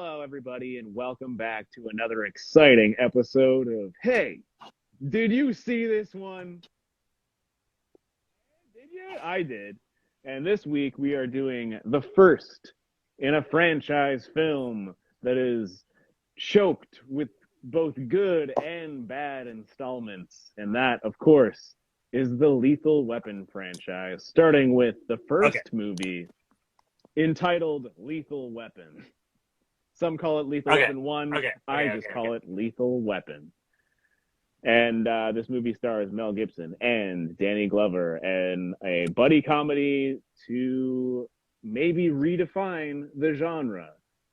Hello, everybody, and welcome back to another exciting episode of Hey, did you see this one? Did you? I did. And this week we are doing the first in a franchise film that is choked with both good and bad installments. And that, of course, is the Lethal Weapon franchise, starting with the first movie entitled Lethal Weapon. Some call it Lethal Weapon 1. I just call it Lethal Weapon. And this movie stars Mel Gibson and Danny Glover, and a buddy comedy to maybe redefine the genre.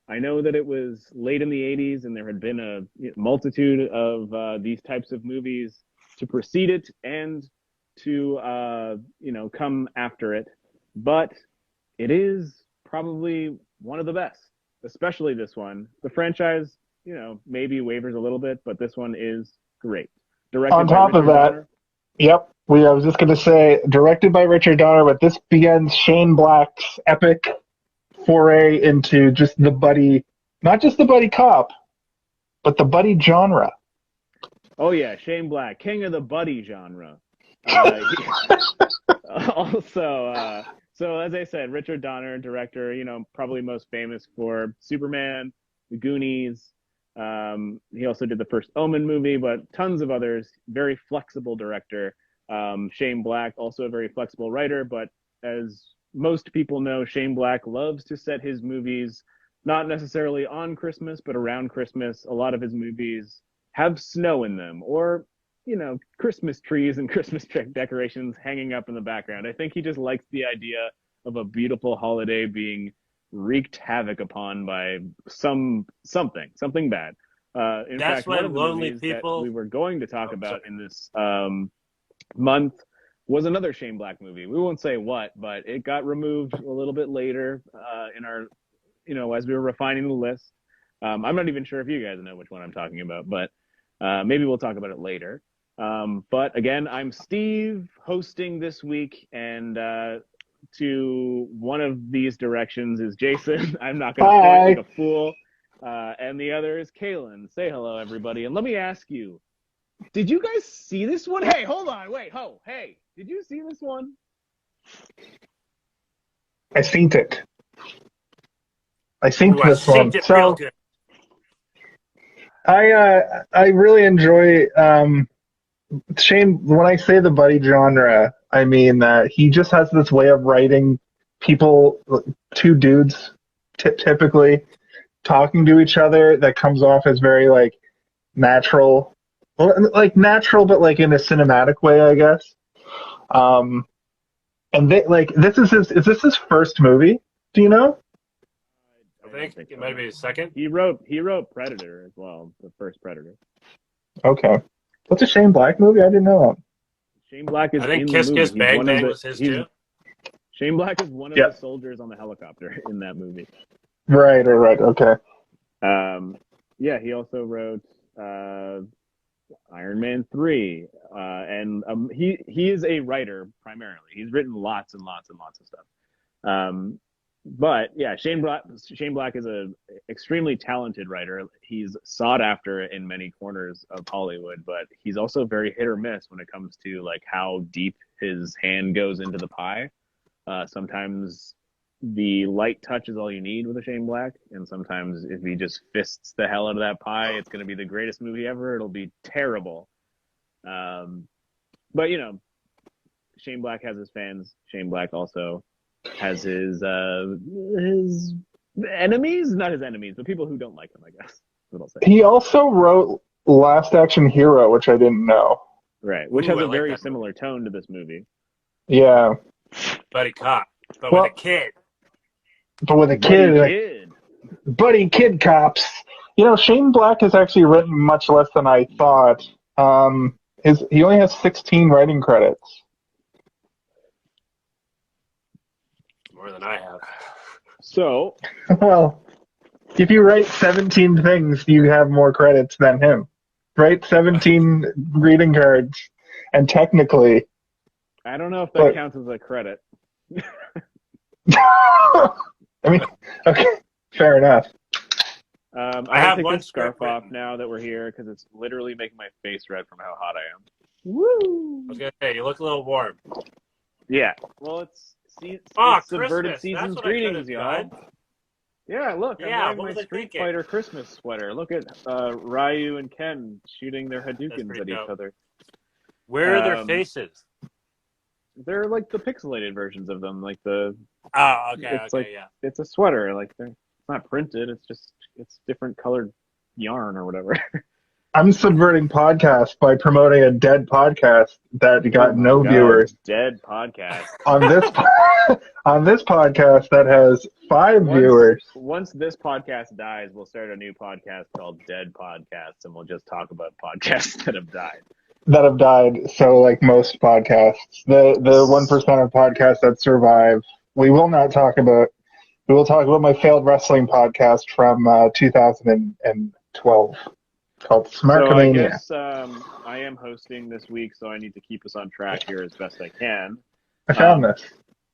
I know that it was late in the 80s and there had been a multitude of these types of movies to precede it and to come after it, but it is probably one of the best, especially this one. The franchise, maybe wavers a little bit, but this one is great. Directed On top of that, Donner. Yep, I was just going to say, directed by Richard Donner, but this begins Shane Black's epic foray into just the buddy, not just the buddy cop, but the buddy genre. Oh yeah, Shane Black, king of the buddy genre. So as I said, Richard Donner, director, probably most famous for Superman, The Goonies. He also did the first Omen movie, but tons of others. Very flexible director. Shane Black, also a very flexible writer, but as most people know, Shane Black loves to set his movies not necessarily on Christmas, but around Christmas. A lot of his movies have snow in them, or Christmas trees and Christmas decorations hanging up in the background. I think he just likes the idea of a beautiful holiday being wreaked havoc upon by something bad. In That's fact, one of the movies that we were going to talk about in this month was another Shane Black movie. We won't say what, but it got removed a little bit later in our, as we were refining the list. I'm not even sure if you guys know which one I'm talking about, but maybe we'll talk about it later. But again, I'm Steve, hosting this week, and to one of these directions is Jason. I'm not going to point like a fool. And the other is Kaylin. Say hello, everybody. And let me ask you, did you guys see this one? Hey, hold on. Wait. Hey, did you see this one? I seen it. I seen this one. So I really enjoy Shane. When I say the buddy genre, I mean that he just has this way of writing people, two dudes, typically talking to each other that comes off as very natural, natural, but in a cinematic way, I guess. And this is this his first movie? Do you know? I think it might be his second. He wrote Predator as well, the first Predator. Okay. What's a Shane Black movie? I didn't know that. Shane Black is I think in Kiss the movie. Kiss Bang Bang was his too. Shane Black is one of the soldiers on the helicopter in that movie. Right. Okay. He also wrote Iron Man 3, and he is a writer primarily. He's written lots and lots and lots of stuff. But yeah, Shane Black is a extremely talented writer. He's sought after in many corners of Hollywood, but he's also very hit or miss when it comes to how deep his hand goes into the pie. Sometimes the light touch is all you need with a Shane Black, and sometimes if he just fists the hell out of that pie, it's going to be the greatest movie ever. It'll be terrible. But Shane Black has his fans. Shane Black also has his enemies, not his enemies, but people who don't like him, I guess. That's what I'll say. He also wrote Last Action Hero, which I didn't know. Right, which has a very similar tone to this movie. Yeah. Buddy cop, but with a kid. But with a kid. Buddy kid cops. Shane Black has actually written much less than I thought. He only has 16 writing credits. More than I have. So, well, if you write 17 things, you have more credits than him. Write 17 greeting cards, and technically... I don't know if that counts as a credit. I mean, okay, fair enough. I have take one this scarf script off written. now that we're here because it's literally making my face red from how hot I am. Woo! I was gonna say you look a little warm. Yeah. Well, it's Subverted Christmas. Seasons That's what I could have Greetings, y'all. done. Yeah, look, I'm Yeah, wearing what my was I Street thinking? Fighter Christmas sweater. Look at Ryu and Ken shooting their That's Hadoukens pretty at each dope. other. Where are their faces? They're like the pixelated versions of them. Like the Oh, okay, it's like yeah. it's a sweater. Like it's not printed. It's different colored yarn or whatever. I'm subverting podcasts by promoting a dead podcast that got Oh my no God, viewers. dead podcast. On this on this podcast that has 5 viewers. Once this podcast dies, we'll start a new podcast called Dead Podcasts, and we'll just talk about podcasts that have died. So like most podcasts, the 1% of podcasts that survive, we will talk about my failed wrestling podcast from 2012 called So I Smarkamania. guess I am hosting this week, so I need to keep us on track here as best I can. I found this.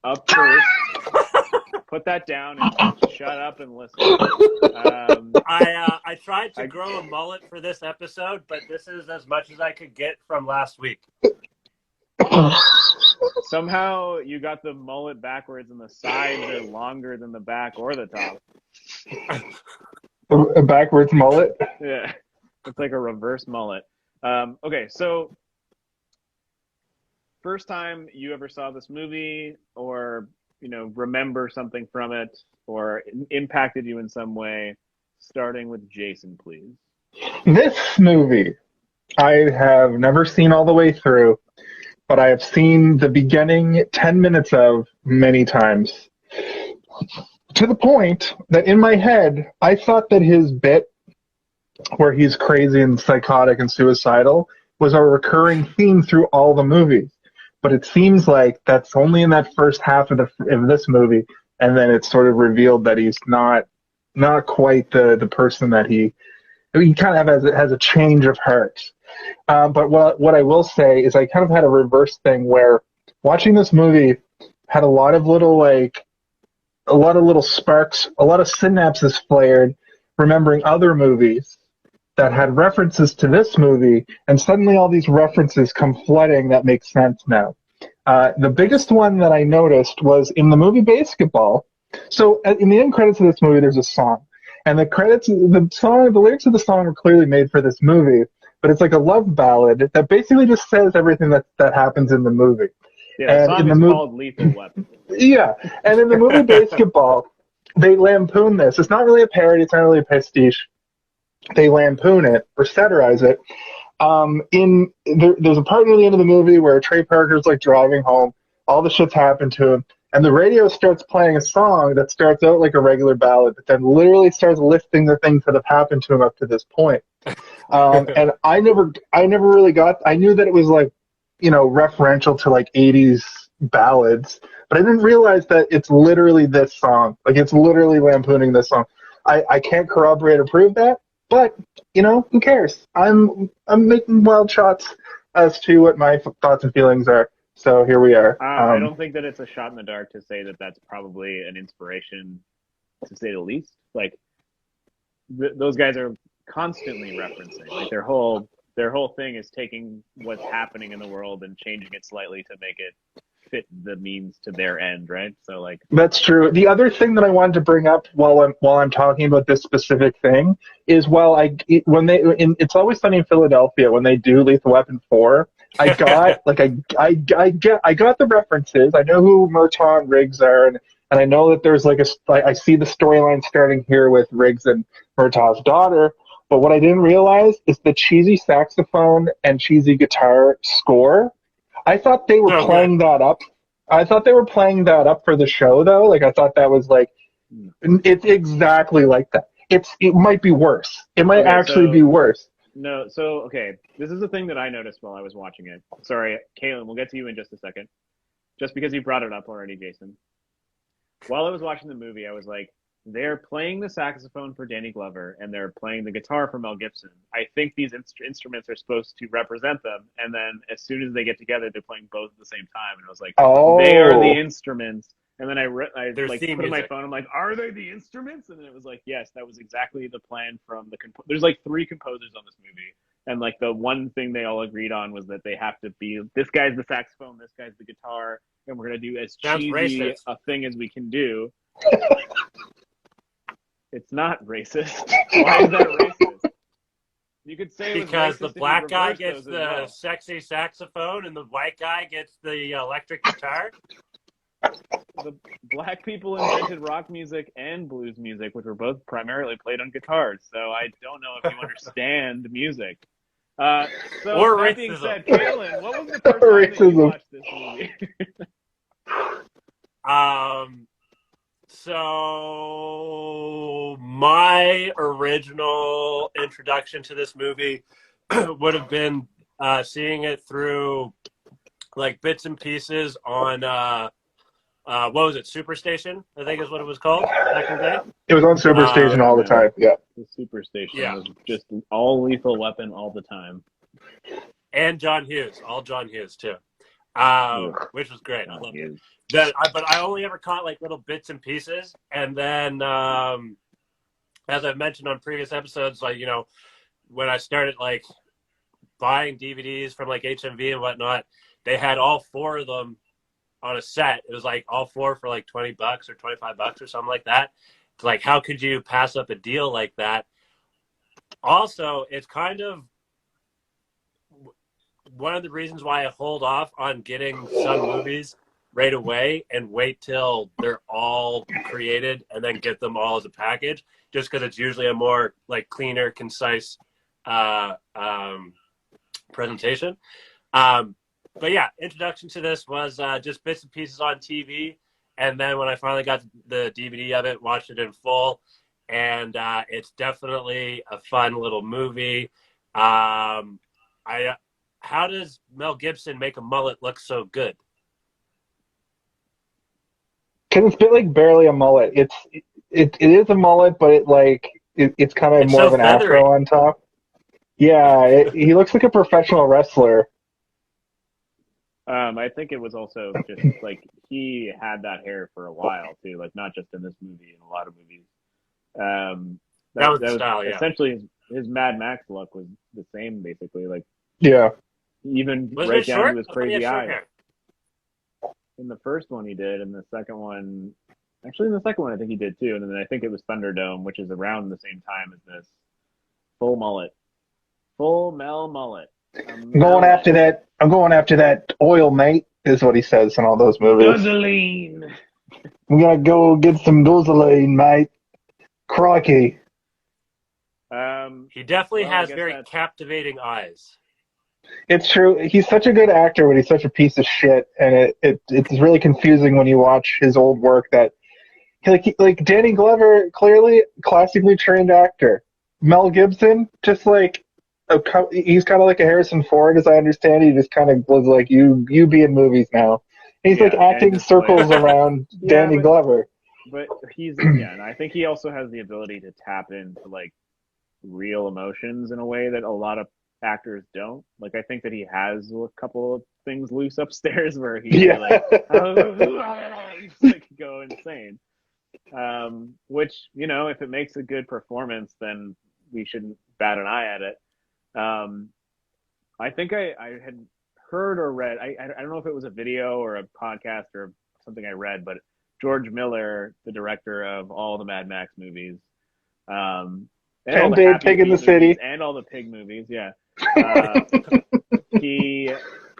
Up first, put that down and shut up and listen. I tried to grow a mullet for this episode, but this is as much as I could get from last week. Somehow you got the mullet backwards and the sides are longer than the back or the top. A backwards mullet? Yeah. It's like a reverse mullet. Okay, so first time you ever saw this movie or, remember something from it or impacted you in some way, starting with Jason, please. This movie I have never seen all the way through, but I have seen the beginning 10 minutes of many times. To the point that in my head, I thought that his bit where he's crazy and psychotic and suicidal was a recurring theme through all the movies. But it seems like that's only in that first half of this movie, and then it's sort of revealed that he's not quite the person that he kind of has a change of heart. But what I will say is I kind of had a reverse thing where watching this movie had a lot of little sparks, a lot of synapses flared, remembering other movies that had references to this movie, and suddenly all these references come flooding that make sense now. The biggest one that I noticed was in the movie Basketball. So in the end credits of this movie, there's a song. And the lyrics of the song were clearly made for this movie, but it's like a love ballad that basically just says everything that happens in the movie. Yeah, the song is called Lethal Weapon. Yeah, and in the movie Basketball, they lampoon this. It's not really a parody, it's not really a pastiche. They lampoon it or satirize it. There's a part near the end of the movie where Trey Parker's like driving home, all the shit's happened to him, and the radio starts playing a song that starts out like a regular ballad, but then literally starts listing the things that have happened to him up to this point. And I never really I knew that it was like, referential to like 80s ballads, but I didn't realize that it's literally this song. Like it's literally lampooning this song. I can't corroborate or prove that, but who cares? I'm making wild shots as to what my thoughts and feelings are. So here we are. I don't think that it's a shot in the dark to say that that's probably an inspiration, to say the least. Like those guys are constantly referencing. Like their whole thing is taking what's happening in the world and changing it slightly to make it fit the means to their end, right? So like that's true. The other thing that I wanted to bring up while I'm talking about this specific thing is It's Always Sunny in Philadelphia, when they do Lethal Weapon 4, I got I got the references. I know who Murtaugh and Riggs are, and I know that there's I see the storyline starting here with Riggs and Murtaugh's daughter. But what I didn't realize is the cheesy saxophone and cheesy guitar score. I thought they were playing that up. I thought they were playing that up for the show, though. Like I thought that was it's exactly like that. It might be worse. It might be worse. No, so okay, this is the thing that I noticed while I was watching it. Sorry, Kaylin, we'll get to you in just a second. Just because you brought it up already, Jason. While I was watching the movie, I was like, they're playing the saxophone for Danny Glover and they're playing the guitar for Mel Gibson. I think these instruments are supposed to represent them, and then as soon as they get together, they're playing both at the same time. And I was like, They are the instruments, And then I Their like theme put in my music. phone. I'm like, are they the instruments? And then it was like, yes, that was exactly the plan from the. There's like 3 composers on this movie, and like the one thing they all agreed on was that they have to be. This guy's the saxophone. This guy's the guitar, and we're gonna do as Sounds cheesy racist. a thing as we can do. It's not racist. Why is that racist? You could say it was Because racist the if you black guy reversed gets those the as well. sexy saxophone and the white guy gets the electric guitar. The black people invented rock music and blues music, which were both primarily played on guitars. So I don't know if you understand music. So Or that being racism. said, Kaylin, what was the first time that you watched this movie? So my original introduction to this movie would have been seeing it through like bits and pieces on what was it, Superstation, I think is what it was called back in the day. It was on Superstation all the time. Yeah. The Superstation Yeah. was just all Lethal Weapon all the time. And John Hughes, all John Hughes too, which was great. I loved it. But I only ever caught like little bits and pieces, and then as I've mentioned on previous episodes, like when I started like buying DVDs from like HMV and whatnot, they had all 4 of them on a set. It was like all 4 for like $20 or $25 or something like that. It's like, how could you pass up a deal like that? Also, it's kind of one of the reasons why I hold off on getting some movies right away and wait till they're all created and then get them all as a package, just because it's usually a more like cleaner, concise presentation. But yeah, introduction to this was just bits and pieces on TV, and then when I finally got the DVD of it, watched it in full, and it's definitely a fun little movie. How does Mel Gibson make a mullet look so good? Because it's like barely a mullet. It is a mullet, but it's kind of It's more so of an feathery. afro on top. Yeah, he looks like a professional wrestler. I think it was also just like he had that hair for a while too, like not just in this movie, in a lot of movies. That was the style, yeah. Essentially, his Mad Max look was the same, basically. Like, Yeah. even Was right it down short? to his I thought he had crazy short eyes. hair. In the first one, he did. In the second one, actually, in the second one, I think he did too. And then I think it was Thunderdome, which is around the same time as this. Full mullet, full Mel mullet. I'm going after that oil, mate, is what he says in all those movies. Gasoline. I'm gonna go get some gasoline, mate. Crikey. He definitely Well, I has guess very that's- captivating eyes. It's true. He's such a good actor, but he's such a piece of shit, and it's really confusing when you watch his old work. That like Danny Glover, clearly classically trained actor. Mel Gibson, just like he's kind of like a Harrison Ford, as I understand. He just kind of was like, you be in movies now. And he's Yeah, like acting and just circles like- around Yeah, Danny but- Glover. But and I think he also has the ability to tap into like real emotions in a way that a lot of actors don't. Like, I think that he has a couple of things loose upstairs where he like go insane. Which, if it makes a good performance, then we shouldn't bat an eye at it. I think I had heard or read, I don't know if it was a video or a podcast or something I read, but George Miller, the director of all the Mad Max movies, and all the Dave Happy Pig in the Feet City. movies and all the pig movies, yeah. He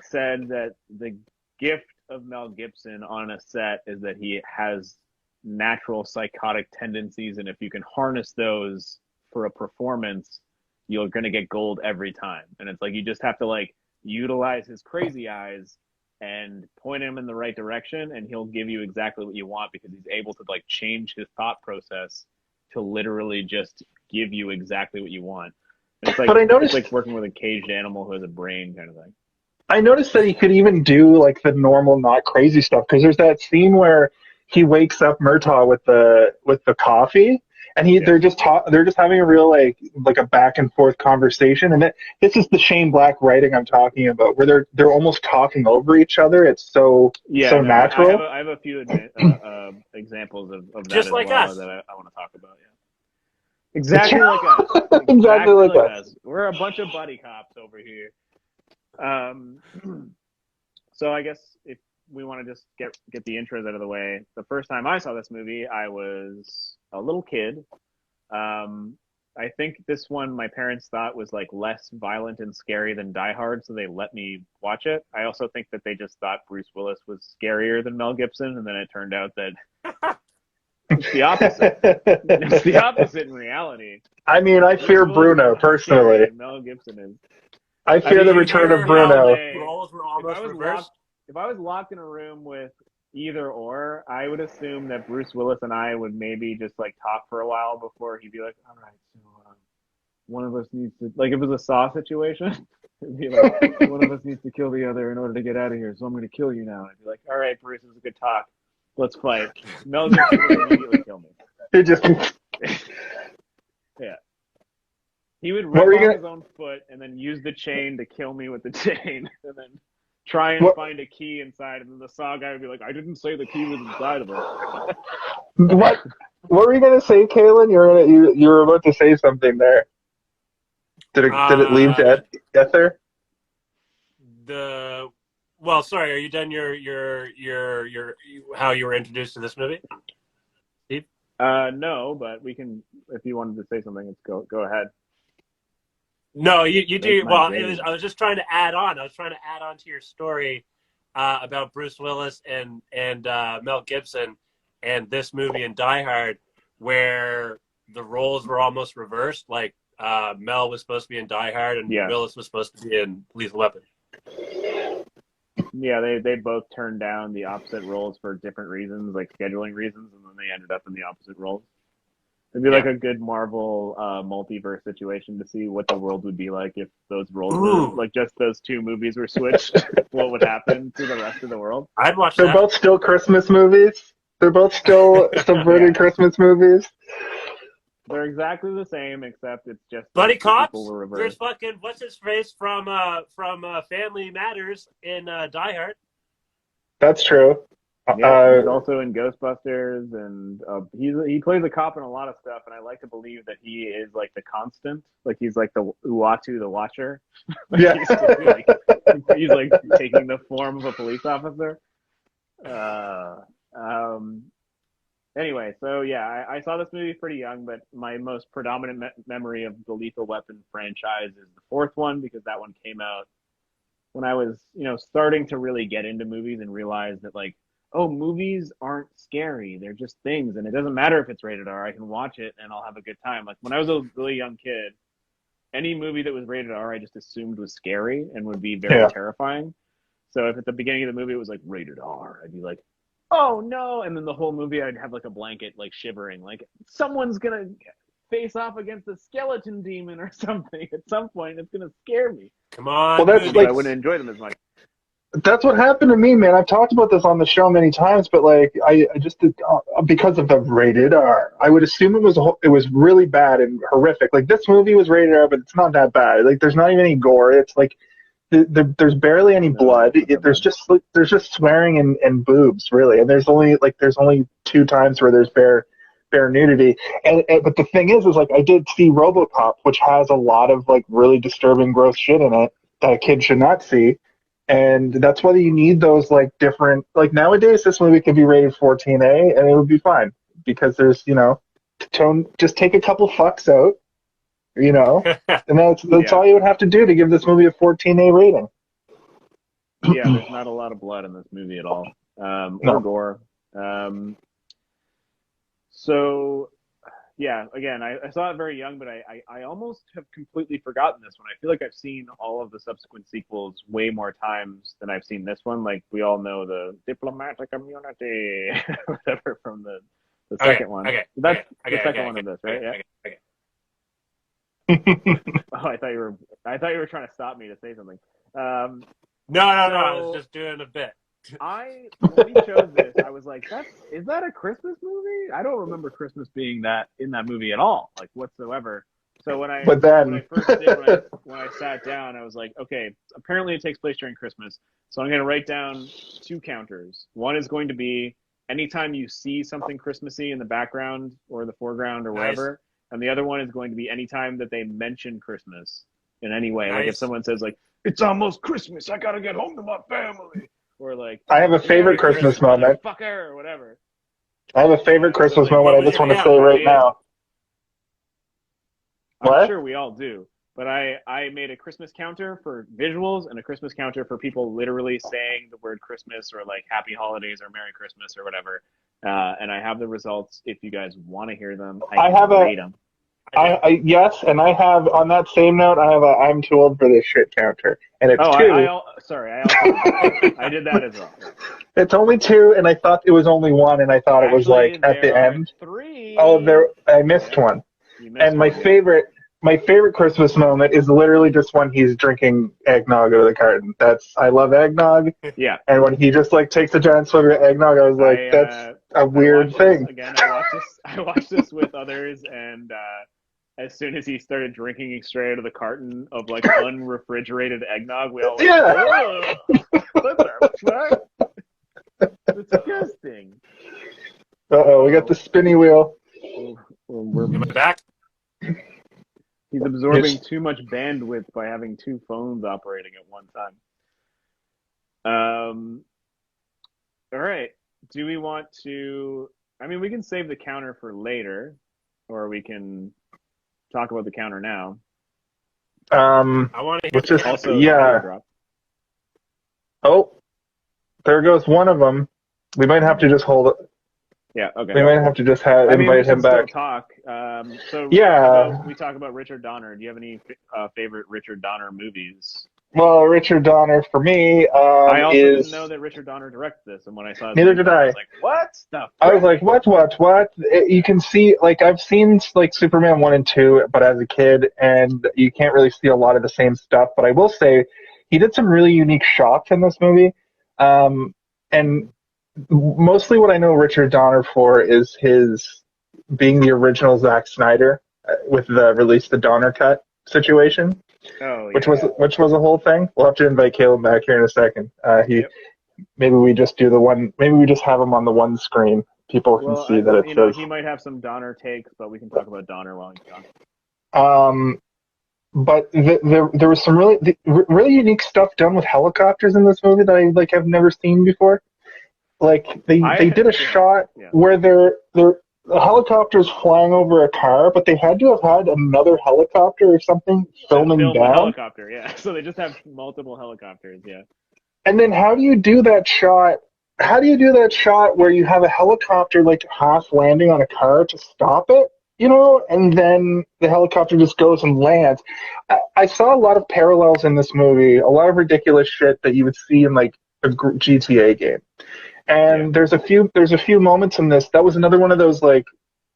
said that the gift of Mel Gibson on a set is that he has natural psychotic tendencies, and if you can harness those for a performance, you're going to get gold every time. And it's like you just have to like utilize his crazy eyes and point him in the right direction, and he'll give you exactly what you want, because he's able to like change his thought process to literally just give you exactly what you want. And it's like, But I noticed- it's like working with a caged animal who has a brain, kind of thing. I noticed that he could even do like the normal, not crazy stuff, because there's that scene where he wakes up Murtaugh with the coffee, and they're just having a real like a back and forth conversation, and this is the Shane Black writing I'm talking about, where they're almost talking over each other. It's so natural. I have a few examples of that just as like well us. that I want to talk about. Yeah, exactly like us. Exactly like us. We're a bunch of buddy cops over here. So I guess if we want to just get the intros out of the way, the first time I saw this movie, I was a little kid. I think this one my parents thought was like less violent and scary than Die Hard, so they let me watch it. I also think that they just thought Bruce Willis was scarier than Mel Gibson, and then it turned out that it's the opposite. It's the opposite in reality. I mean, I fear Bruno personally. Mel Gibson is. I fear the return of Bruno. Roles were almost reversed. If I was locked in a room with either or, I would assume that Bruce Willis and I would maybe just like talk for a while before he'd be like, all right, so one of us needs to, like, if it was a Saw situation, it'd be like, one of us needs to kill the other in order to get out of here, so I'm going to kill you now. I'd be like, all right, Bruce, this is a good talk. Let's fight. Mel Gibson would immediately kill me. It just... Yeah. He would rip off his own foot and then use the chain to kill me with the chain, and then try and find a key inside, and then the Saw guy would be like, I didn't say the key was inside of it. What were you gonna say, Kaylin? You were about to say something there. Did it leave to ether? Well, sorry, are you done your how you were introduced to this movie, Steve? No, but we can, if you wanted to say something, let's go ahead. No, you do. Well, I was just trying to add on. I was trying to add on to your story about Bruce Willis and Mel Gibson and this movie and Die Hard, where the roles were almost reversed. Like Mel was supposed to be in Die Hard, and Willis was supposed to be in Lethal Weapon. Yeah, they both turned down the opposite roles for different reasons, like scheduling reasons, and then they ended up in the opposite roles. It'd be like a good Marvel multiverse situation to see what the world would be like if those roles were, like, just those two movies were switched. What would happen to the rest of the world? I'd watch that. They're both still Christmas movies. They're both still subverted Christmas movies. They're exactly the same, except it's just buddy cops. There's fucking what's his face from Family Matters in Die Hard. That's true. Yeah, he's also in Ghostbusters, and he plays a cop in a lot of stuff, and I like to believe that he is like the constant, like he's like the Uatu, the Watcher. Yeah, he's like taking the form of a police officer. Anyway, so yeah, I saw this movie pretty young, but my most predominant memory of the Lethal Weapon franchise is the fourth one, because that one came out when I was, starting to really get into movies and realize that, like, oh, movies aren't scary. They're just things. And it doesn't matter if it's rated R. I can watch it and I'll have a good time. Like, when I was a really young kid, any movie that was rated R, I just assumed was scary and would be very terrifying. So if at the beginning of the movie it was like rated R, I'd be like, oh no. And then the whole movie I'd have like a blanket, like shivering, like someone's going to face off against a skeleton demon or something. At some point it's going to scare me. Come on. Well, that's like, I wouldn't enjoy them as much. That's what happened to me, man. I've talked about this on the show many times, but like I just did, because of the rated R, I would assume it was really bad and horrific. Like, this movie was rated R, but it's not that bad. Like, there's not even any gore. It's like there's barely any blood. There's just swearing and boobs, really. And there's only two times where there's bare nudity. And but the thing is like, I did see RoboCop, which has a lot of like really disturbing, gross shit in it that a kid should not see. And that's why you need those like different, like, nowadays this movie could be rated 14A and it would be fine, because there's, just take a couple fucks out, and that's all you would have to do to give this movie a 14A rating. Yeah, there's not a lot of blood in this movie at all, or gore. So yeah, again, I saw it very young, but I almost have completely forgotten this one. I feel like I've seen all of the subsequent sequels way more times than I've seen this one. Like, we all know the diplomatic immunity, whatever, from the second one. Okay. That's the second one of this, right? Okay. Oh, I thought you were trying to stop me to say something. No, I was just doing a bit. When he chose this, I was like, is that a Christmas movie? I don't remember Christmas being in that movie at all, like whatsoever. So when I sat down, I was like, okay, apparently it takes place during Christmas. So I'm going to write down 2 counters. One is going to be anytime you see something Christmassy in the background or the foreground or wherever. And the other one is going to be anytime that they mention Christmas in any way. Nice. Like if someone says like, it's almost Christmas, I got to get home to my family. Or like, I have a favorite Christmas moment. Fucker, or whatever. I have a favorite Christmas moment I just want to say right now. I'm sure we all do. But I made a Christmas counter for visuals and a Christmas counter for people literally saying the word Christmas or like Happy Holidays or Merry Christmas or whatever. And I have the results if you guys want to hear them. I have rate them. Yes, and I have, on that same note, I have a I'm too old for this shit counter. And it's 2. I did that as well. It's only 2, and I thought it was only 1, and I thought it was like at the end. 3. Oh, I missed one. And my favorite Christmas moment is literally just when he's drinking eggnog out of the carton. I love eggnog. Yeah. And when he just like takes a giant swig of eggnog, I was like, that's a weird thing. Again, I watched this with others, and as soon as he started drinking straight out of the carton of like unrefrigerated eggnog, we all went, yeah. It's disgusting. Uh-oh, we got the spinny wheel. We're back. He's absorbing too much bandwidth by having 2 phones operating at one time. All right. Do we want to... I mean, we can save the counter for later, or we can talk about the counter now. I want to hear also. Yeah. Oh, there goes one of them. We might have to just hold it. Yeah. Okay. We might have to just invite him back. Still talk. We talk about Richard Donner. Do you have any favorite Richard Donner movies? Well, Richard Donner for me I also didn't know that Richard Donner directed this, and when I saw it, neither did I. I was like, what the fuck? I was like, what? You can see, like, I've seen like Superman 1 and 2, but as a kid, and you can't really see a lot of the same stuff. But I will say, he did some really unique shots in this movie, and mostly what I know Richard Donner for is his being the original Zack Snyder with the release the Donner cut situation. Oh, yeah. Which was a whole thing. We'll have to invite Caleb back here in a second. Maybe we just do the one. Maybe we just have him on the one screen. People can see that it says. He might have some Donner takes, but we can talk about Donner while he's gone. But there was some really unique stuff done with helicopters in this movie that I have never seen before. Like they did a shot where the helicopter's flying over a car, but they had to have had another helicopter or something filming down. A helicopter, yeah. So they just have multiple helicopters, yeah. And then how do you do that shot? How do you do that shot where you have a helicopter like half landing on a car to stop it, and then the helicopter just goes and lands? I saw a lot of parallels in this movie, a lot of ridiculous shit that you would see in like a GTA game. And there's a few moments in this. That was another one of those like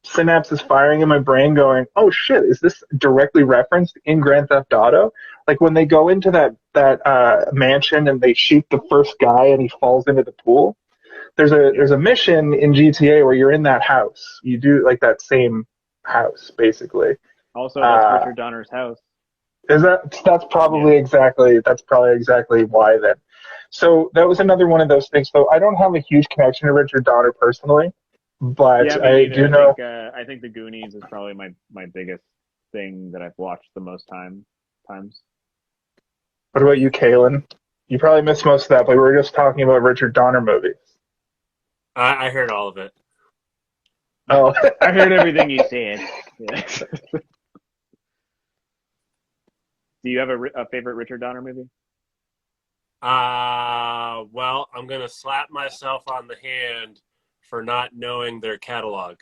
synapses firing in my brain going, oh shit, is this directly referenced in Grand Theft Auto? Like when they go into that mansion and they shoot the first guy and he falls into the pool. There's a mission in GTA where you're in that house. You do like that same house basically. Also, that's Richard Donner's house. Is that's probably exactly why then. So that was another one of those things. So I don't have a huge connection to Richard Donner personally, but I do know. I think The Goonies is probably my biggest thing that I've watched the most times. What about you, Kalen? You probably missed most of that, but we were just talking about Richard Donner movies. I heard all of it. Oh, I heard everything you said. Yeah. Do you have a favorite Richard Donner movie? Well, I'm going to slap myself on the hand for not knowing their catalog.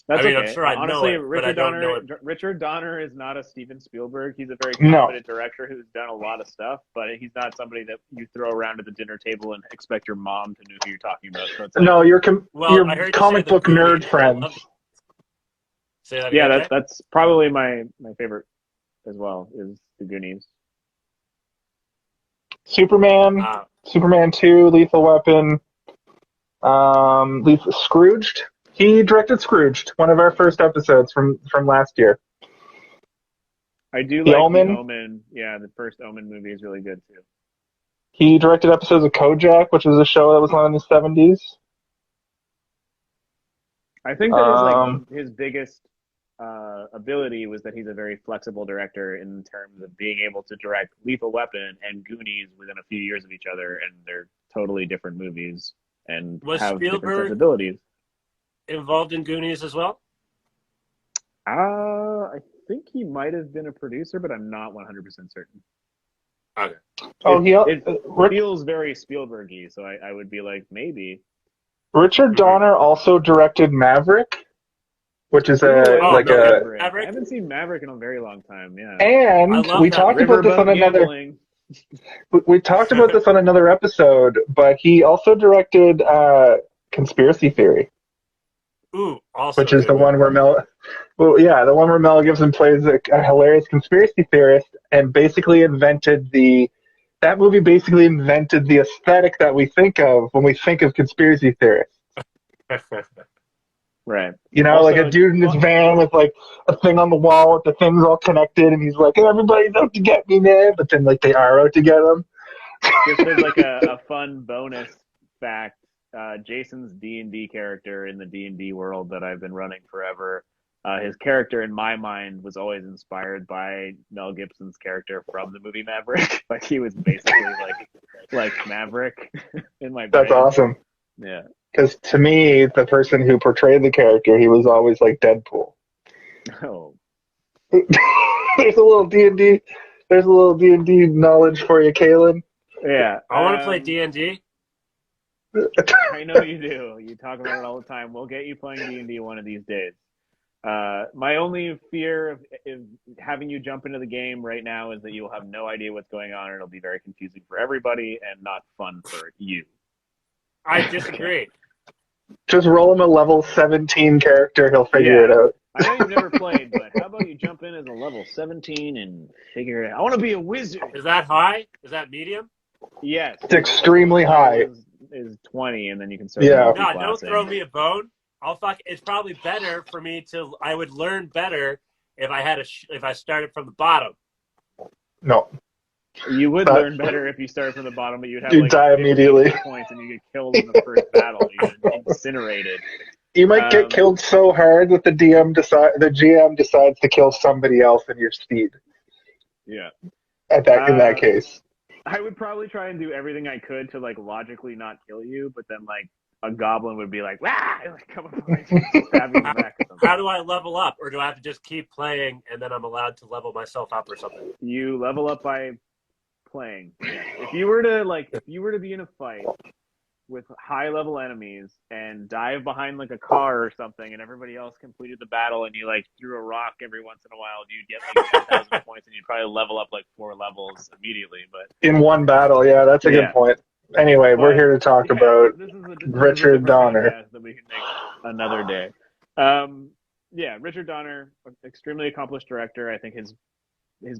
That's okay. I'm sure I Honestly, know it, but I don't know it. Richard Donner is not a Steven Spielberg. He's a very competent director who's done a lot of stuff, but he's not somebody that you throw around at the dinner table and expect your mom to know who you're talking about. So it's like, no, your comic book nerd friends. Say that again, that's probably my favorite as well, is The Goonies. Superman, Superman 2, Lethal Weapon, Scrooged. He directed Scrooged, one of our first episodes from last year. I do The like Omen. The Omen. Yeah, the first Omen movie is really good too. He directed episodes of Kojak, which was a show that was on in the 70s. I think that his biggest ability was that he's a very flexible director in terms of being able to direct Lethal Weapon and Goonies within a few years of each other, and they're totally different movies and have different sensibilities. Involved in Goonies as well? I think he might have been a producer, but I'm not 100% certain. Okay. It feels very Spielberg-y, so I would be like, maybe. Richard Donner also directed Maverick, which is Maverick. I haven't seen Maverick in a very long time. Yeah, and we talked about this on another. We talked about this on another episode, but he also directed Conspiracy Theory. Ooh, also which is the one where the one where Mel Gibson plays a hilarious conspiracy theorist and basically that movie basically invented the aesthetic that we think of when we think of conspiracy theorists. Right. You know, also, like a dude in his van with like a thing on the wall with the things all connected, and he's like, everybody's out to get me, man. But then like they are out to get him. Just as like a fun bonus fact, Jason's D&D character in the D&D world that I've been running forever, his character in my mind was always inspired by Mel Gibson's character from the movie Maverick. Like he was basically like Maverick in my brain. That's awesome. Yeah. Because to me, the person who portrayed the character, he was always like Deadpool. Oh. There's a little D&D knowledge for you, Kalen. Yeah. I want to play D&D. I know you do. You talk about it all the time. We'll get you playing D&D one of these days. My only fear of having you jump into the game right now is that you will have no idea what's going on, and it'll be very confusing for everybody and not fun for you. I disagree. Just roll him a level 17 character, he'll figure it out. I know you've never played, but how about you jump in as a level 17 and figure it out? I want to be a wizard. Is that high? Is that medium? Yes. It's extremely high. Is 20, and then you can start. Yeah. No, don't throw me a bone. It's probably better for me I would learn better if I had if I started from the bottom. No. You would learn better if you started from the bottom, but you'd die immediately. Points and you get killed in the first battle. You get incinerated. You might get killed so hard that the GM decides to kill somebody else in your stead. Yeah. In that case. I would probably try and do everything I could to logically not kill you, but then a goblin would be like, "Wah!" come up and stab you in the back or something. How do I level up, or do I have to just keep playing and then I'm allowed to level myself up or something? You level up by playing. Yeah. If you were to be in a fight with high level enemies and dive behind a car or something, and everybody else completed the battle, and you threw a rock every once in a while, you'd get 10,000 points, and you'd probably level up 4 levels immediately. But in one battle, yeah, that's a good point. Anyway, we're here to talk about Richard Donner. That we can make another day. Richard Donner, extremely accomplished director. I think his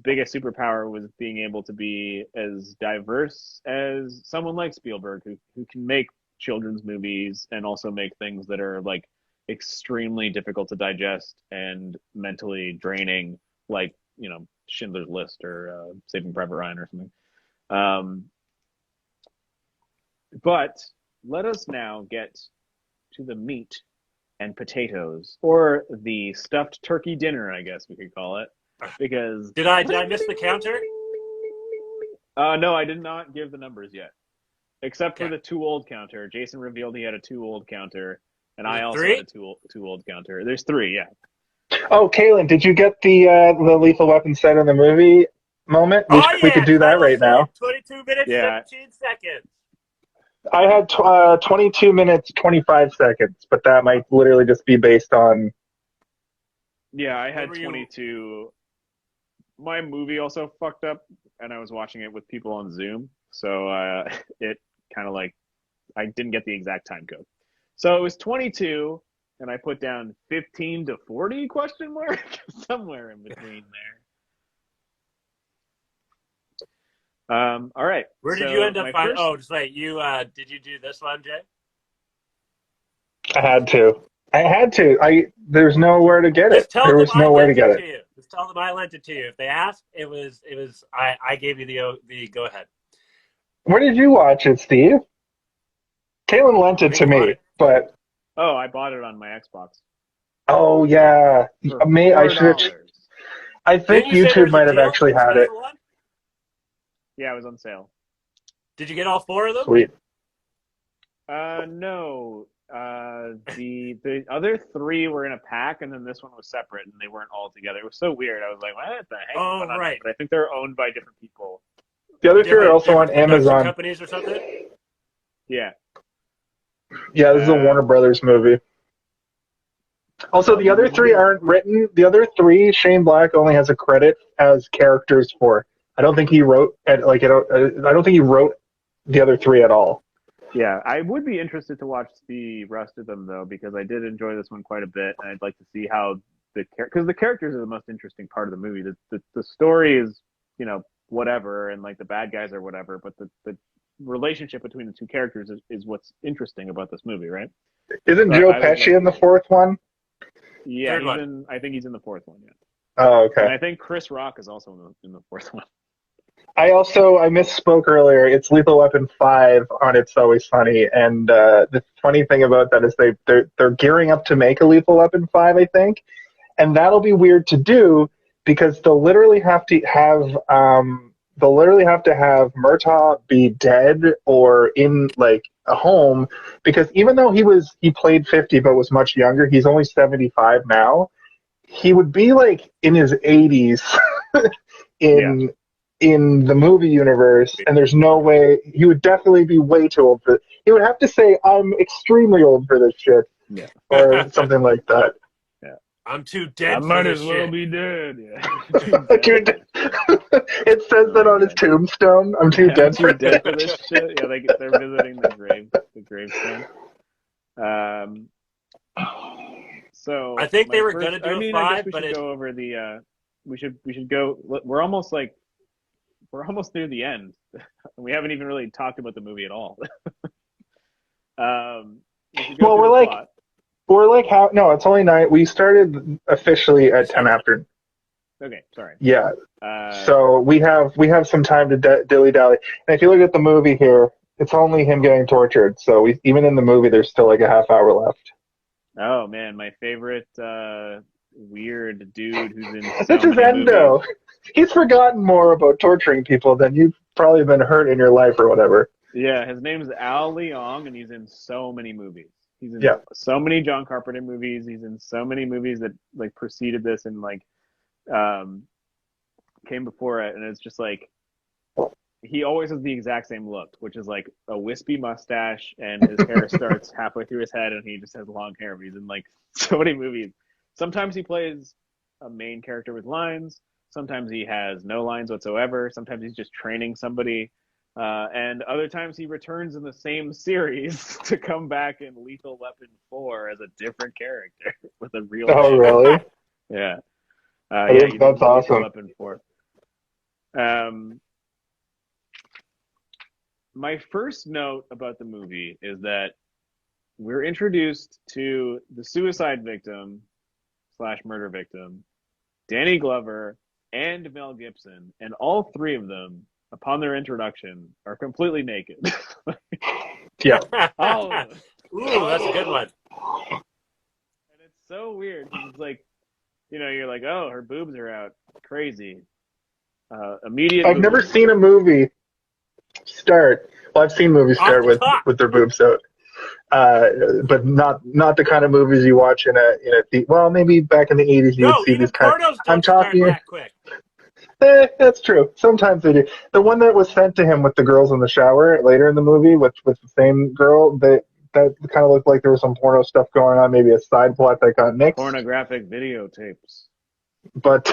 biggest superpower was being able to be as diverse as someone like Spielberg, who can make children's movies and also make things that are extremely difficult to digest and mentally draining, Schindler's List or Saving Private Ryan or something. But let us now get to the meat and potatoes, or the stuffed turkey dinner, I guess we could call it. Because did I miss the counter? No, I did not give the numbers yet, except for the too old counter. Jason revealed he had a too old counter, and I also had a too old counter. There's 3, yeah. Oh, Kalen, did you get the Lethal Weapon set in the movie moment? We could do that right now. 22 minutes, 17 seconds. I had 22 minutes, 25 seconds, but that might literally just be based on... Yeah, I had 22... My movie also fucked up, and I was watching it with people on Zoom, so it kind of I didn't get the exact time code. So it was 22, and I put down 15 to 40 ? Somewhere in between All right. Where did so you end up my finding? first- Oh, just wait. You did you do this one, Jay? I had to. There's nowhere to get it. Just tell There them was I nowhere to lent get it it. to you. Just tell them I lent it to you. If they ask, it was I gave you the go ahead. Where did you watch it, Steve? Caitlin lent I it think to you bought me, it. but Oh, I bought it on my Xbox oh yeah, for I should have. $4. I Didn't think you say there YouTube was a might have deal, actually a had it. special one? Yeah, it was on sale. Did you get all 4 of them? Sweet. No. The other 3 were in a pack, and then this one was separate, and they weren't all together. It was so weird. I was like, what the heck is Oh, going on right. here? But I think they're owned by different people. The other 3 are also on Different production Amazon. companies or something. Yeah. Yeah, this is a Warner Brothers movie. Also, the other 3 aren't written. The other 3, Shane Black only has a credit as characters for. I don't think he wrote. I don't think he wrote the other 3 at all. Yeah, I would be interested to watch the rest of them though, because I did enjoy this one quite a bit, and I'd like to see how because the characters are the most interesting part of the movie. The story is, whatever, and like the bad guys are whatever, but the relationship between the 2 characters is what's interesting about this movie, right? Isn't Joe Pesci in the 4th one? Yeah, Third one. I think he's in the 4th one. Yeah. Oh, okay. And I think Chris Rock is also in the 4th one. I misspoke earlier. It's Lethal Weapon 5 on It's Always Sunny, and the funny thing about that is they're gearing up to make a Lethal Weapon 5, I think, and that'll be weird to do because they'll literally have to have Murtaugh be dead or in like a home, because even though he played 50 but was much younger, he's only 75 now. He would be like in his 80s in the movie universe, and there's no way he would definitely be way too old for it. He would have to say, "I'm extremely old for this shit," or something like that. Yeah, I'm too dead. I might as well be dead. Yeah, it says that on his tombstone. I'm too dead for this shit. Yeah, they're visiting the gravestone. So I think they were going to do a 5, I guess we but should go over the. We should go. We're almost near the end. We haven't even really talked about the movie at all. Well, we're like how? No, it's only 9. We started officially at 10 after. Okay, sorry. Yeah. So we have some time to dilly dally. And if you look at the movie here, it's only him getting tortured. So even in the movie, there's still like a half hour left. Oh man, my favorite weird dude who's in. This is Endo. He's forgotten more about torturing people than you've probably been hurt in your life or whatever. Yeah, his name's Al Leong, and he's in so many movies. He's in so many John Carpenter movies. He's in so many movies that like preceded this and like came before it, and it's just like he always has the exact same look, which is like a wispy mustache, and his hair starts halfway through his head, and he just has long hair. He's in like so many movies. Sometimes he plays a main character with lines. Sometimes he has no lines whatsoever. Sometimes he's just training somebody. And other times he returns in the same series to come back in Lethal Weapon 4 as a different character with a real Oh, name. really? Yeah. That's awesome. Lethal Weapon 4. My first note about the movie is that we're introduced to the suicide victim / murder victim, Danny Glover, and Mel Gibson, and all 3 of them, upon their introduction, are completely naked. Yeah. All of them. Ooh, that's a good one. And it's so weird. It's like, you're like, oh, her boobs are out. Crazy. Immediate. I've never seen a movie start. Well, I've seen movies start with their boobs out. But not the kind of movies you watch in a well, maybe back in the 80s you'd see these kind pornos of. I'm talking that quick. That's true. Sometimes they do. The one that was sent to him with the girls in the shower later in the movie, with the same girl, that kind of looked like there was some porno stuff going on, maybe a side plot that got nixed. Pornographic videotapes. But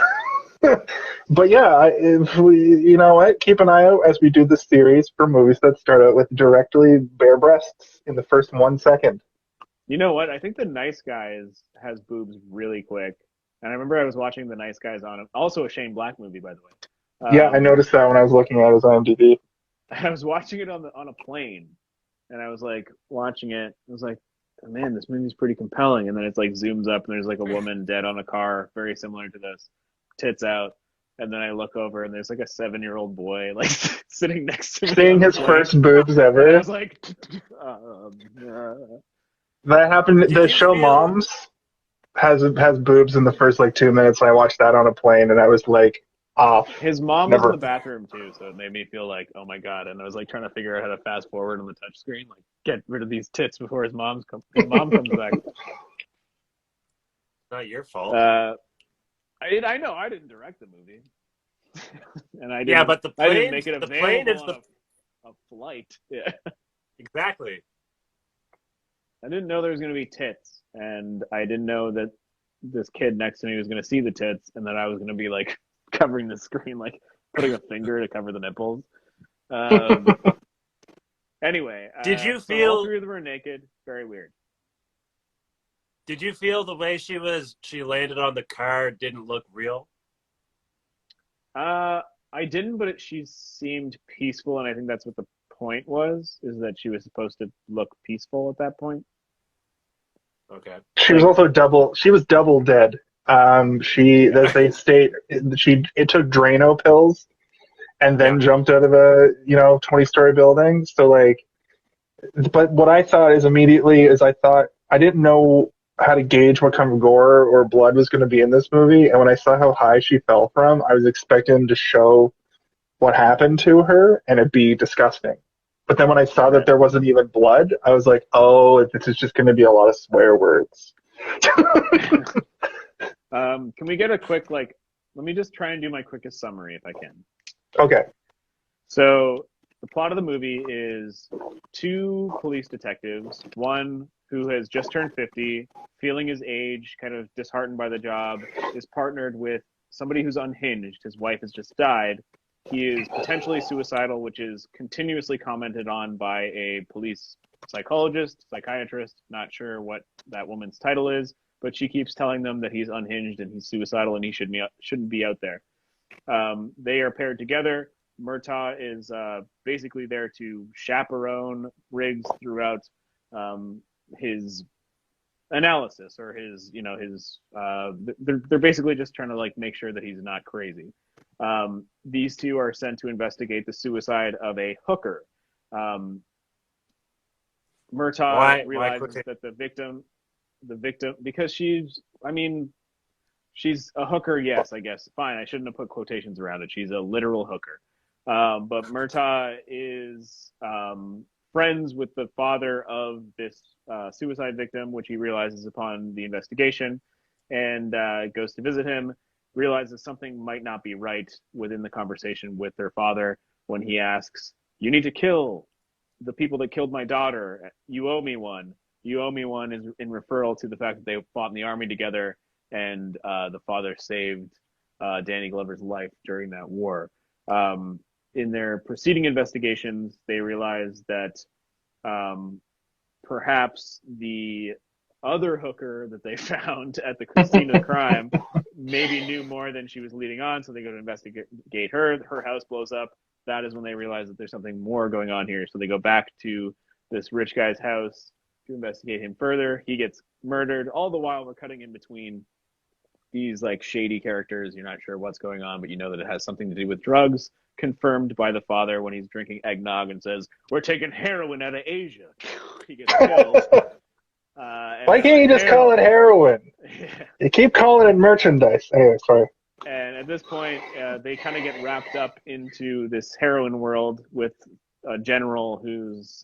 but yeah, if we, what, keep an eye out as we do this series for movies that start out with directly bare breasts in the first 1 second. You know what? I think The Nice Guys has boobs really quick. And I remember I was watching The Nice Guys on also a Shane Black movie, by the way. Yeah, I noticed that when I was looking at his IMDb. I was watching it on a plane, and I was like watching it. I was like, man, this movie's pretty compelling. And then it's like zooms up, and there's like a woman dead on a car, very similar to this, tits out. And then I look over, and there's like a 7-year-old boy like sitting next to me. Seeing his first boobs ever. And I was like, that happened. The show feel... Moms has boobs in the first like 2 minutes, and I watched that on a plane, and I was like, off. His mom was in the bathroom too, so it made me feel like, oh my god. And I was like trying to figure out how to fast forward on the touch screen, like get rid of these tits before his mom comes back. Not your fault. I know I didn't direct the movie, and I didn't. Yeah, but I didn't make it available on a flight. Yeah, exactly. I didn't know there was going to be tits, and I didn't know that this kid next to me was going to see the tits, and that I was going to be like covering the screen, like putting a finger to cover the nipples. Anyway, did you so feel all three of them were naked? Very weird. Did you feel the way she landed on the car didn't look real? I didn't, but she seemed peaceful, and I think that's what the point was, is that she was supposed to look peaceful at that point. Okay. She was also double dead. They state it took Drano pills and then jumped out of a 20-story building. So like, but what I thought is immediately is I didn't know how to gauge what kind of gore or blood was going to be in this movie, and when I saw how high she fell from, I was expecting to show what happened to her and it'd be disgusting. But then when I saw that there wasn't even blood, I was like, oh, this is just going to be a lot of swear words. Can we get a quick, let me just try and do my quickest summary if I can. Okay. So the plot of the movie is two police detectives, one who has just turned 50, feeling his age, kind of disheartened by the job, is partnered with somebody who's unhinged. His wife has just died. He is potentially suicidal, which is continuously commented on by a police psychiatrist, not sure what that woman's title is, but she keeps telling them that he's unhinged and he's suicidal and he shouldn't be out there. They are paired together. Murtaugh is basically there to chaperone Riggs throughout his analysis, or they're basically just trying to make sure that he's not crazy. These two are sent to investigate the suicide of a hooker. Murtaugh realizes that the victim, because she's a hooker, yes, I guess. Fine, I shouldn't have put quotations around it. She's a literal hooker. But Murtaugh is friends with the father of this suicide victim, which he realizes upon the investigation, and goes to visit him, realizes something might not be right within the conversation with their father when he asks, "You need to kill the people that killed my daughter. You owe me one." "You owe me one" is in referral to the fact that they fought in the army together, and the father saved Danny Glover's life during that war. In their preceding investigations, they realized that perhaps the other hooker that they found at the scene of the crime maybe knew more than she was leading on, so they go to investigate her. Her house blows up. That is when they realize that there's something more going on here. So they go back to this rich guy's house to investigate him further. He gets murdered. All the while, we're cutting in between these shady characters. You're not sure what's going on, but you know that it has something to do with drugs, confirmed by the father when he's drinking eggnog and says, "We're taking heroin out of Asia." He gets killed. Why can't you just call it heroin? Yeah. You keep calling it merchandise. Anyway, sorry. And at this point, they kind of get wrapped up into this heroin world with a general who's,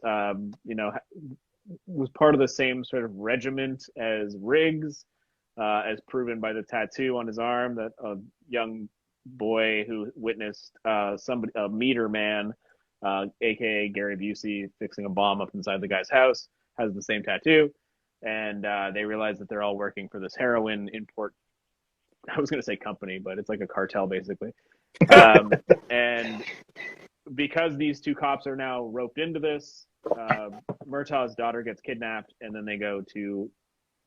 was part of the same sort of regiment as Riggs, as proven by the tattoo on his arm that a young boy who witnessed a meter man, aka Gary Busey, fixing a bomb up inside the guy's house, has the same tattoo. And they realize that they're all working for this heroin import. I was going to say company, but it's like a cartel, basically. And because these two cops are now roped into this, Murtaugh's daughter gets kidnapped, and then they go to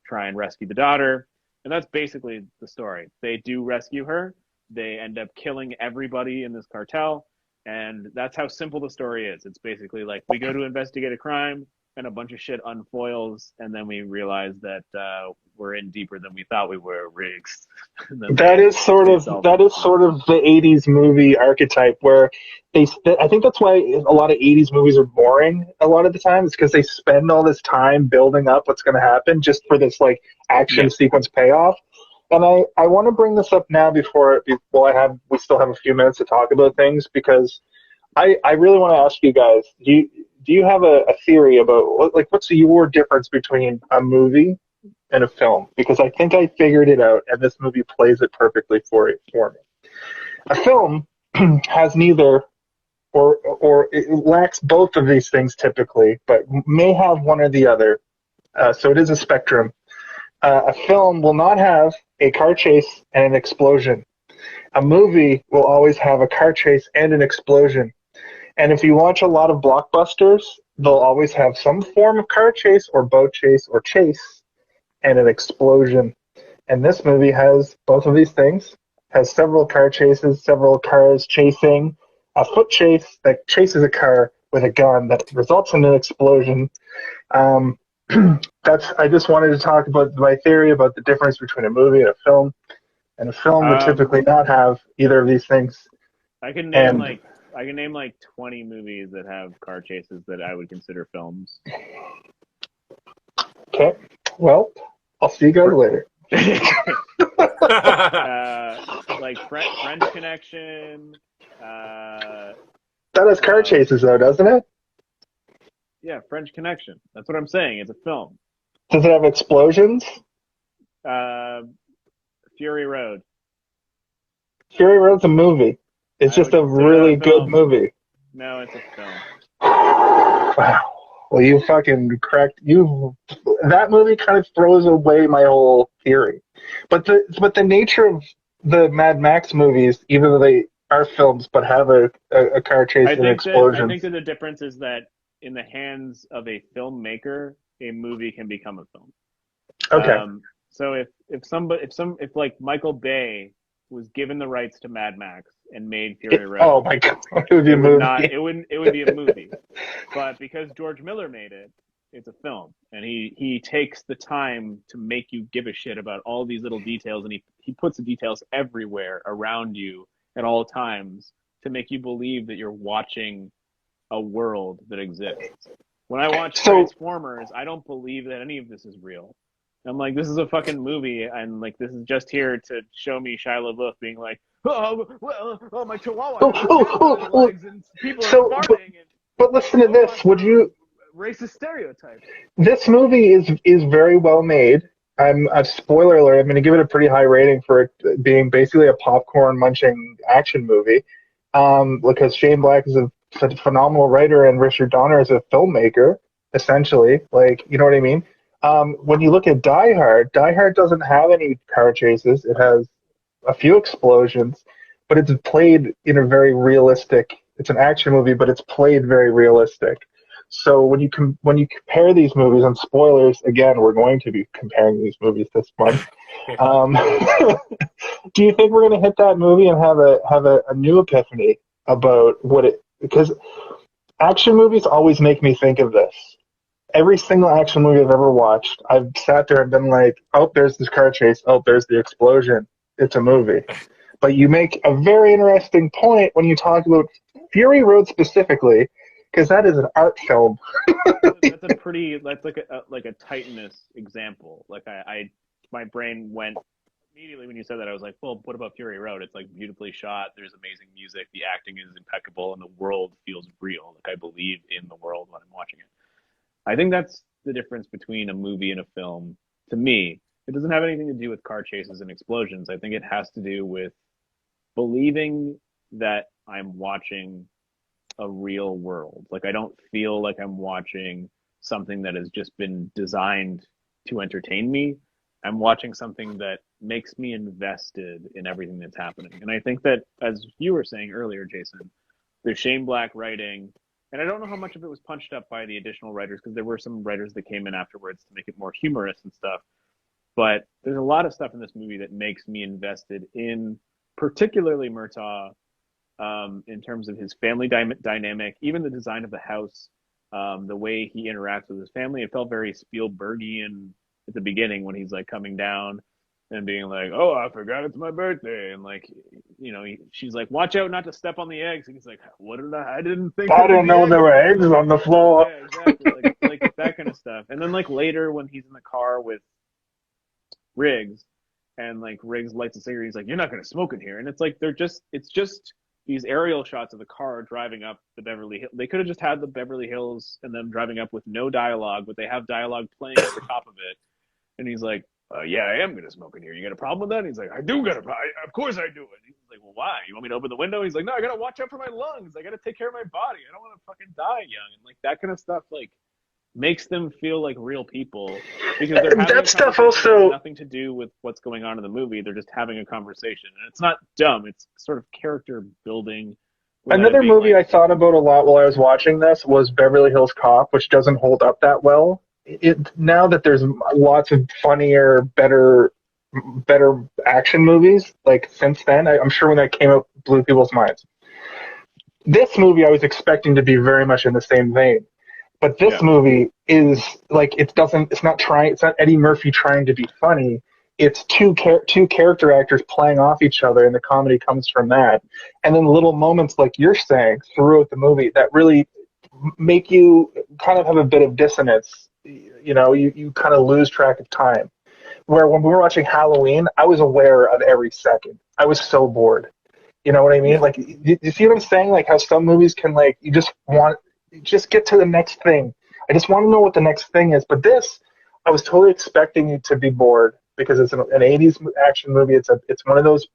try and rescue the daughter. And that's basically the story. They do rescue her, they end up killing everybody in this cartel. And that's how simple the story is. It's basically like we go to investigate a crime and a bunch of shit unfoils, and then we realize that we're in deeper than we thought we were, Riggs. That is sort of the 80s movie archetype where I think that's why a lot of 80s movies are boring a lot of the time. It's because they spend all this time building up what's going to happen just for this like action sequence payoff. And I want to bring this up now we still have a few minutes to talk about things, because I really want to ask you guys, do you have a theory about what's your difference between a movie and a film? Because I think I figured it out, and this movie plays it perfectly for me. A film has neither, or it lacks both of these things typically, but may have one or the other. So it is a spectrum. A film will not have a car chase and an explosion. A movie will always have a car chase and an explosion. And if you watch a lot of blockbusters, they'll always have some form of car chase or boat chase or chase and an explosion. And this movie has both of these things. Has several car chases, several cars chasing, a foot chase that chases a car with a gun that results in an explosion. I just wanted to talk about my theory about the difference between a movie and a film. And a film would typically not have either of these things. I can name like 20 movies that have car chases that I would consider films. Okay. Well, I'll see you guys later. Like French Connection. That has car chases, though, doesn't it? Yeah, French Connection. That's what I'm saying. It's a film. Does it have explosions? Fury Road. Fury Road's a movie. It's just a really good movie. No, it's a film. Wow. Well, you fucking correct. That movie kind of throws away my whole theory. But the nature of the Mad Max movies, even though they are films but have a car chase and explosions. I think that the difference is that in the hands of a filmmaker, a movie can become a film. Okay. So if like Michael Bay was given the rights to Mad Max and made Fury Road, oh my god, it would be a movie. It would be a movie. But because George Miller made it, it's a film, and he takes the time to make you give a shit about all these little details, and he puts the details everywhere around you at all times to make you believe that you're watching a world that exists. When I watch Transformers, I don't believe that any of this is real. I'm like, this is a fucking movie, and like this is just here to show me Shia LaBeouf being like, oh my chihuahua, legs, and people are farting. But listen to this. Would you racist stereotype? This movie is very well made. I'm a spoiler alert. I'm going to give it a pretty high rating for it being basically a popcorn munching action movie, because Shane Black is a phenomenal writer and Richard Donner is a filmmaker, essentially. Like, you know what I mean? When you look at Die Hard doesn't have any car chases. It has a few explosions, but it's played in a very realistic. It's an action movie, but it's played very realistic. So when you compare these movies, and spoilers again, we're going to be comparing these movies this month. Do you think we're going to hit that movie and have a new epiphany about what it? Because action movies always make me think of this. Every single action movie I've ever watched, I've sat there and been like, oh, there's this car chase. Oh, there's the explosion. It's a movie. But you make a very interesting point when you talk about Fury Road specifically, because that is an art film. That's like a Titanus example. Like my brain went immediately when you said that. I was like, well, what about Fury Road? It's like beautifully shot. There's amazing music. The acting is impeccable, and the world feels real. Like I believe in the world when I'm watching it. I think that's the difference between a movie and a film. To me, it doesn't have anything to do with car chases and explosions. I think it has to do with believing that I'm watching a real world. Like I don't feel like I'm watching something that has just been designed to entertain me. I'm watching something that makes me invested in everything that's happening. And I think that, as you were saying earlier, Jason, there's Shane Black writing, and I don't know how much of it was punched up by the additional writers, because there were some writers that came in afterwards to make it more humorous and stuff. But there's a lot of stuff in this movie that makes me invested in particularly Murtaugh, in terms of his family dynamic, even the design of the house, the way he interacts with his family. It felt very Spielbergian at the beginning when he's like coming down and being like, "Oh, I forgot it's my birthday," and like, she's like, "Watch out not to step on the eggs," and he's like, "What did I didn't think I didn't know there were eggs on the floor." Yeah, exactly, like that kind of stuff. And then like later when he's in the car with Riggs, and like Riggs lights a cigarette, he's like, "You're not gonna smoke in here," and it's like it's just these aerial shots of the car driving up the Beverly Hills. They could have just had the Beverly Hills and them driving up with no dialogue, but they have dialogue playing over top of it. And he's like, "Yeah, I am gonna smoke in here. You got a problem with that?" And he's like, "I do got a problem. Of course I do it." And he's like, "Well, why? You want me to open the window?" He's like, "No, I gotta watch out for my lungs. I gotta take care of my body. I don't want to fucking die young." And like that kind of stuff, like makes them feel like real people, because they're having that stuff also that has nothing to do with what's going on in the movie. They're just having a conversation, and it's not dumb. It's sort of character building. Another movie I thought about a lot while I was watching this was Beverly Hills Cop, which doesn't hold up that well. Now that there's lots of funnier, better action movies, like since then, I'm sure when that came out, blew people's minds. This movie I was expecting to be very much in the same vein. But this movie is like, it's not Eddie Murphy trying to be funny. It's two character actors playing off each other, and the comedy comes from that. And then little moments like you're saying throughout the movie that really make you kind of have a bit of dissonance. You kind of lose track of time. Where when we were watching Halloween, I was aware of every second. I was so bored. You know what I mean? Yeah. Like, you see what I'm saying? Like how some movies can, like, you just get to the next thing. I just want to know what the next thing is. But this, I was totally expecting you to be bored because it's an 80s action movie. It's one of those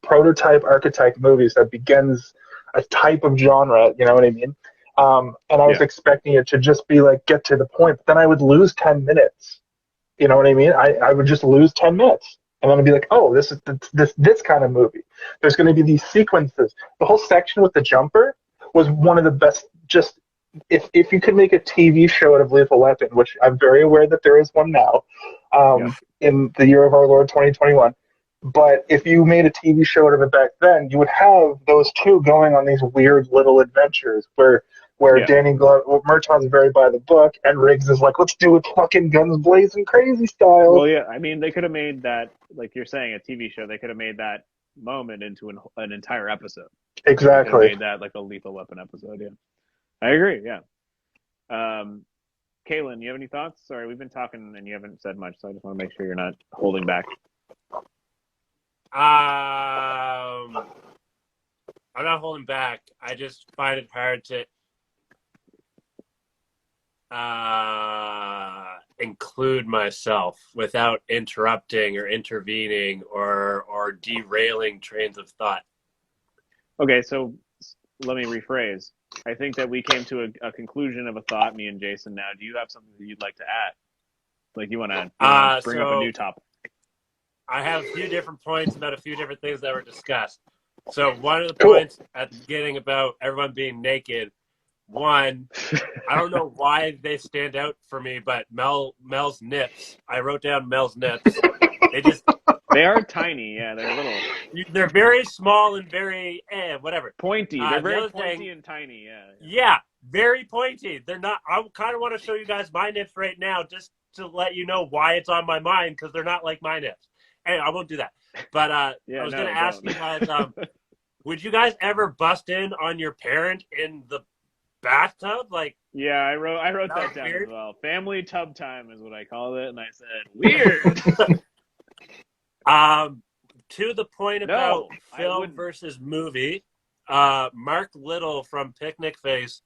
prototype archetype movies that begins a type of genre. You know what I mean? And I was expecting it to just be like, get to the point. But then I would lose 10 minutes. You know what I mean? I would just lose 10 minutes. And then I'd be like, oh, this is this kind of movie. There's going to be these sequences. The whole section with the jumper was one of the best. Just if you could make a TV show out of Lethal Weapon, which I'm very aware that there is one now, in the year of our Lord 2021. But if you made a TV show out of it back then, you would have those two going on these weird little adventures where Danny Murtaugh's very by the book, and Riggs is like, let's do it fucking guns blazing crazy style. Well, yeah, I mean, they could have made that, like you're saying, a TV show. They could have made that moment into an entire episode. Exactly. They made that like a Lethal Weapon episode, yeah. I agree, yeah. Kaylin, you have any thoughts? Sorry, we've been talking and you haven't said much, so I just want to make sure you're not holding back. I'm not holding back. I just find it hard to include myself without interrupting or intervening or derailing trains of thought. Okay, so let me rephrase. I think that we came to a conclusion of a thought, me and Jason. Now, do you have something that you'd like to add? Like you want to bring up a new topic? I have a few different points about a few different things that were discussed. So one of the points at the beginning about everyone being naked, one, I don't know why they stand out for me, but Mel's nips. I wrote down Mel's nips. They are tiny, yeah. They're little. They're very small and very whatever. Pointy. They're very pointy and tiny, yeah. Yeah, very pointy. They're not. I kind of want to show you guys my nips right now, just to let you know why it's on my mind, because they're not like my nips. And I won't do that. But I was going to ask you guys, would you guys ever bust in on your parent in the bathtub? Like, yeah, I wrote that down as well. Family tub time is what I called it, and I said weird. To the point about film versus movie, Mark Little from Picnic Face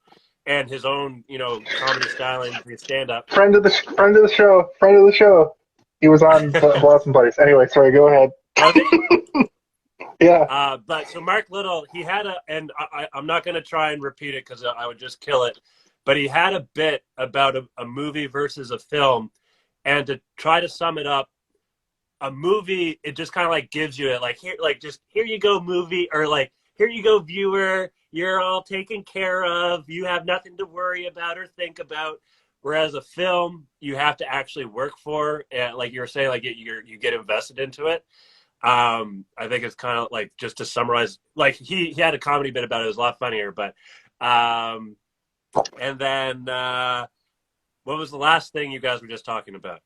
and his own, comedy styling, stand-up. Friend of the show. He was on Wåçen Buddies. Anyway, sorry, go ahead. Yeah. But so Mark Little, he had and I'm not going to try and repeat it because I would just kill it, but he had a bit about a movie versus a film, and to try to sum it up, a movie, it just kind of like gives you it, like, here you go, movie, or like, here you go, viewer, you're all taken care of, you have nothing to worry about or think about. Whereas a film, you have to actually work for, like you were saying, like you get invested into it. I think it's kind of like, just to summarize, like he had a comedy bit about it. It was a lot funnier, but and then what was the last thing you guys were just talking about?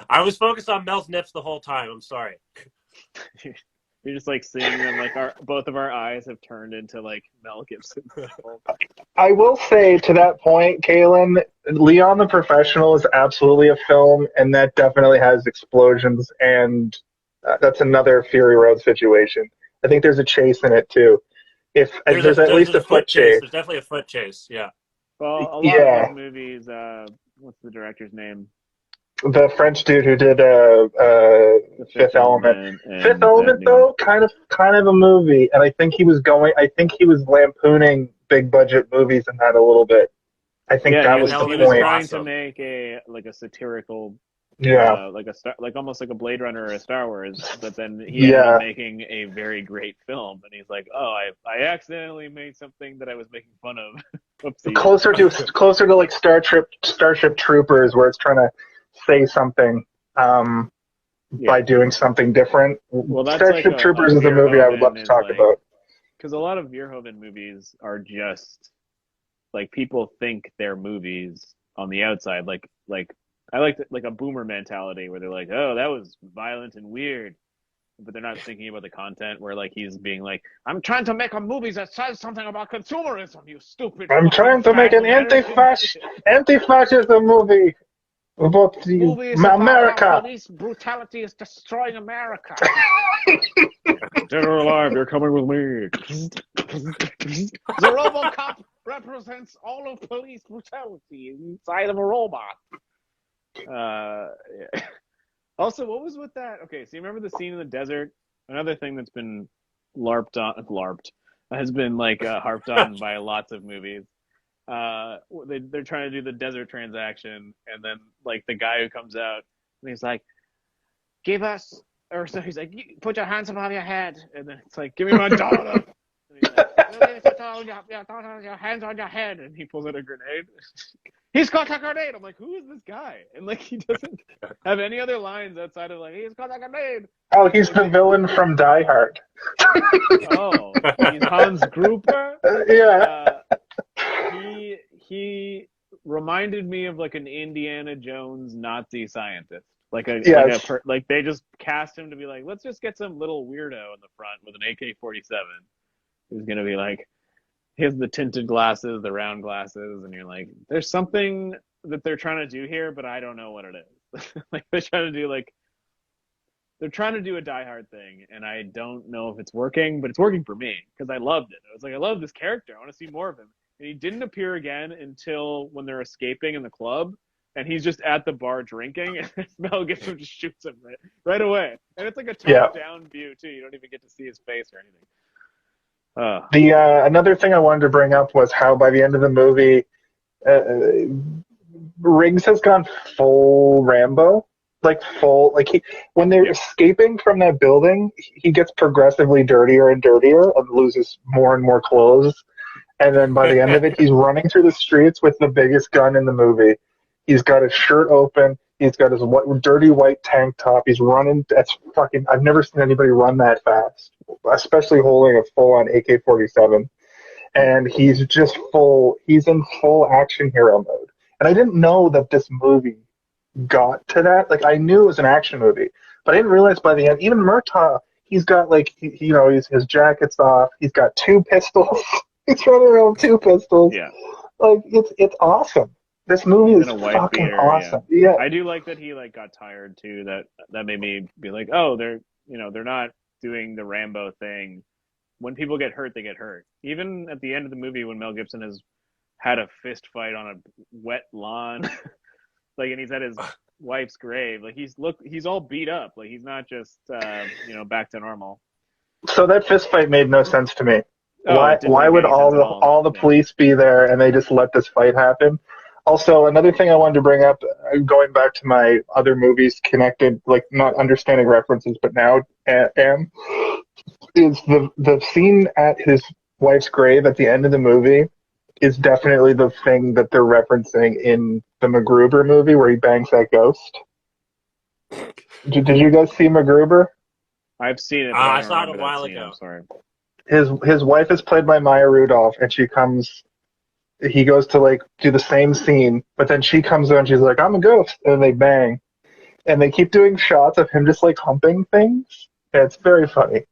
I was focused on Mel's nips the whole time. I'm sorry. You're just like seeing them, like both of our eyes have turned into like Mel Gibson. I will say to that point, Kaylin, Leon the Professional is absolutely a film, and that definitely has explosions, and that's another Fury Road situation. I think there's a chase in it too. If there's at least a foot chase. There's definitely a foot chase. Yeah. Well, a lot of those movies. What's the director's name? The French dude who did Fifth Element. Fifth Element, though, kind of a movie, and I think he was lampooning big budget movies in that a little bit. I think that was the point. He was trying to make a satirical, like almost like a Blade Runner or a Star Wars, but then he ended up making a very great film, and he's like, oh, I accidentally made something that I was making fun of. Closer to like Starship Troopers, where it's trying to say something by doing something different. Well, that's Starship Troopers is a movie I would love to talk about. Because a lot of Verhoeven movies are just like, people think they're movies on the outside. Like I like a boomer mentality where they're like, oh, that was violent and weird, but they're not thinking about the content. Where like he's being like, I'm trying to make a movie that says something about consumerism, you stupid. I'm trying to make an anti-fascism movie. About America. Police brutality is destroying America. Dead or alive, you're coming with me. The RoboCop represents all of police brutality inside of a robot. Also, what was with that? Okay, so you remember the scene in the desert? Another thing that's been has been like harped on by lots of movies. They're trying to do the desert transaction, and then like the guy who comes out and he's like, he's like, put your hands above your head, and then it's like, give me my daughter. And he's like, put your hands on your head, and he pulls out a grenade. He's got a grenade. I'm like, who is this guy? And like, he doesn't have any other lines outside of like, he's got a grenade. Oh, he's the villain from Die Hard. Oh, he's Hans Gruber. Yeah. He reminded me of like an Indiana Jones Nazi scientist. Like they just cast him to be like, let's just get some little weirdo in the front with an AK-47 who's gonna be like, here's the tinted glasses, the round glasses, and you're like, there's something that they're trying to do here, but I don't know what it is. Like they're trying to do a Die Hard thing, and I don't know if it's working, but it's working for me because I loved it. I was like, I love this character. I want to see more of him. And he didn't appear again until when they're escaping in the club, and he's just at the bar drinking, and Mel Gibson just shoots him right away. And it's like a top-down view, too. You don't even get to see his face or anything. Another thing I wanted to bring up was how by the end of the movie, Riggs has gone full Rambo. When they're escaping from that building, he gets progressively dirtier and dirtier and loses more and more clothes. And then by the end of it, he's running through the streets with the biggest gun in the movie. He's got his shirt open. He's got his dirty white tank top. He's running. I've never seen anybody run that fast, especially holding a full-on AK-47. And he's in full action hero mode. And I didn't know that this movie got to that. Like, I knew it was an action movie, but I didn't realize by the end, even Murtaugh, he's got like, his jacket's off. He's got 2 pistols. He's running around with 2 pistols. Yeah. Like, it's awesome. This movie is fucking awesome. Yeah. I do like that he like got tired too. That made me be like, oh, they're not doing the Rambo thing. When people get hurt, they get hurt. Even at the end of the movie, when Mel Gibson has had a fist fight on a wet lawn, like, and he's at his wife's grave, like he's all beat up. Like, he's not just back to normal. So that fist fight made no sense to me. Why would all the police be there and they just let this fight happen? Also, another thing I wanted to bring up, going back to my other movies connected, like not understanding references, but now am, is the scene at his wife's grave at the end of the movie is definitely the thing that they're referencing in the MacGruber movie where he bangs that ghost. Did you guys see MacGruber? I've seen it. But I don't saw it a remember that while scene, ago. I'm sorry. His wife is played by Maya Rudolph, and he goes to like do the same scene, but then she comes in and she's like, I'm a ghost, and they bang. And they keep doing shots of him just like humping things. And it's very funny.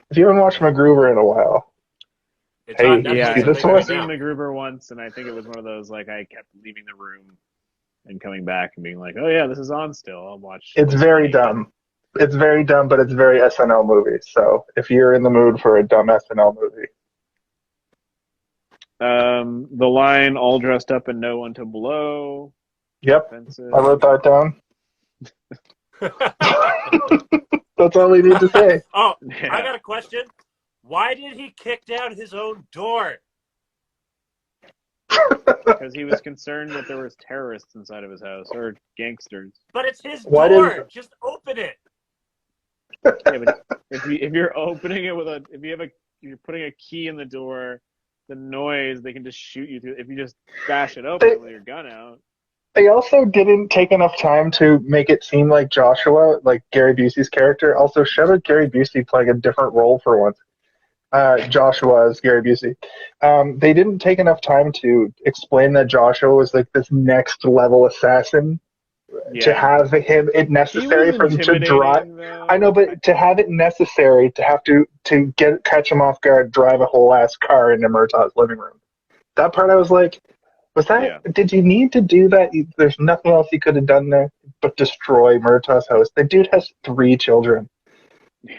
If you haven't watched MacGruber in a while, It's hey, on you Yeah, see Netflix, I this think, I've one? right seen now. MacGruber once, and I think it was one of those like I kept leaving the room and coming back and being like, oh yeah, this is on still. I'll watch. It's very dumb. It's very dumb, but it's very SNL movie. So if you're in the mood for a dumb SNL movie, The line "all dressed up and no one to blow." yep, Offensive. I wrote that down. That's all we need to say. Oh, Yeah. I got a question. Why did he kick down his own door? Because he was concerned that there was terrorists inside of his house or gangsters. But it's his Why door. Just open it. Yeah, but if you're opening it with you're putting a key in the door, the noise they can just shoot you through. If you just bash it open with your gun out. They also didn't take enough time to make it seem like Joshua, like Gary Busey's character. Also, shout out Gary Busey playing a different role for once. Joshua as Gary Busey. They didn't take enough time to explain that Joshua was like this next level assassin. Yeah. To have it necessary for him to drive. Though. I know, but to have it necessary to have to catch him off guard, drive a whole ass car into Murtaugh's living room. That part I was like, was that? Yeah. Did you need to do that? There's nothing else he could have done there but destroy Murtaugh's house. The dude has 3 children.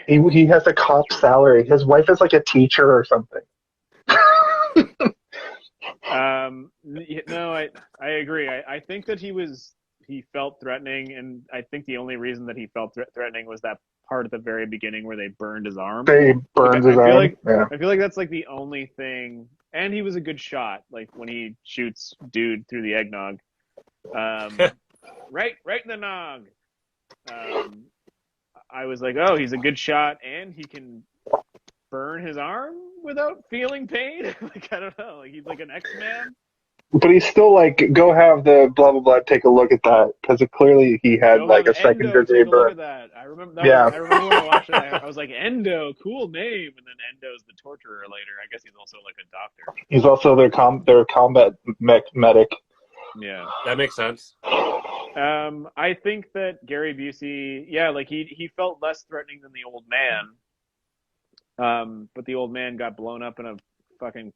He has a cop salary. His wife is like a teacher or something. No, I agree. I think that he felt threatening, and I think the only reason that he felt threatening was that part at the very beginning where they burned his arm. They burned his arm. Yeah. I feel like that's like the only thing. And he was a good shot, like when he shoots dude through the eggnog, right in the nog. I was like, oh, he's a good shot, and he can burn his arm without feeling pain. Like I don't know, like he's like an X-Man. But he's still like, go have the blah blah blah. Take a look at that because clearly he had like a second degree burn. Look at that. I remember. I remember when I watched it. I was like, Endo, cool name. And then Endo's the torturer later. I guess he's also like a doctor. He's also their combat medic. Yeah, that makes sense. I think that Gary Busey, like he felt less threatening than the old man. But the old man got blown up in a fucking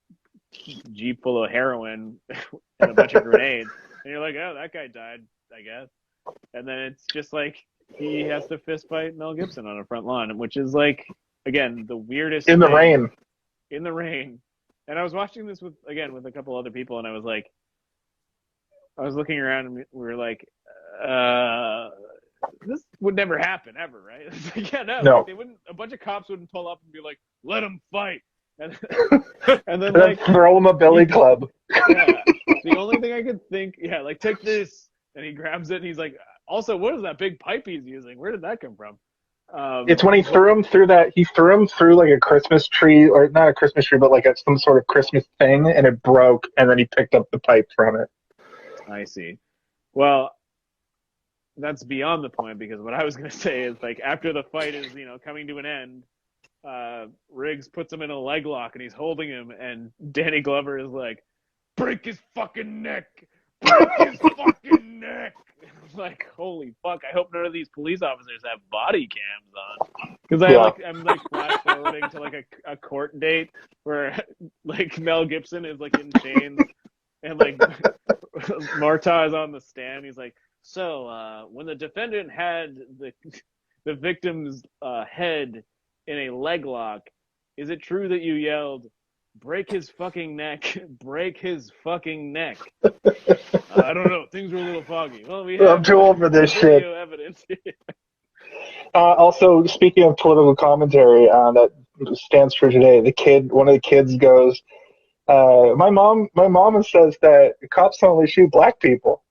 Jeep full of heroin and a bunch of grenades, and you're like, oh, that guy died, I guess. And then it's just like he has to fist fight Mel Gibson on a front lawn, which is like, again, the weirdest in the thing. rain. In the rain. And I was watching this with a couple other people, and I was looking around, and we were like, this would never happen ever, right? It's like, yeah, no. Like, they wouldn't. A bunch of cops wouldn't pull up and be like, let him fight. And then like throw him a billy club. Yeah. The only thing I could think, like take this, and he grabs it, and he's like, also, what is that big pipe he's using? Where did that come from? It's when he threw him through that. He threw him through like a Christmas tree, or not a Christmas tree, but like some sort of Christmas thing, and it broke, and then he picked up the pipe from it. I see. Well, that's beyond the point, because what I was going to say is like after the fight is coming to an end. Riggs puts him in a leg lock and he's holding him, and Danny Glover is like, break his fucking neck, break his fucking neck. I'm like, holy fuck, I hope none of these police officers have body cams on, because I'm like flash forwarding to like a court date where like Mel Gibson is like in chains and like Murtaugh is on the stand. He's like, so when the defendant had the victim's head in a leg lock, is it true that you yelled, break his fucking neck, break his fucking neck? I don't know. Things were a little foggy. Well, I'm too old for this shit. Evidence. Also, speaking of political commentary that stands true today, one of the kids goes, my mom says that cops only shoot black people.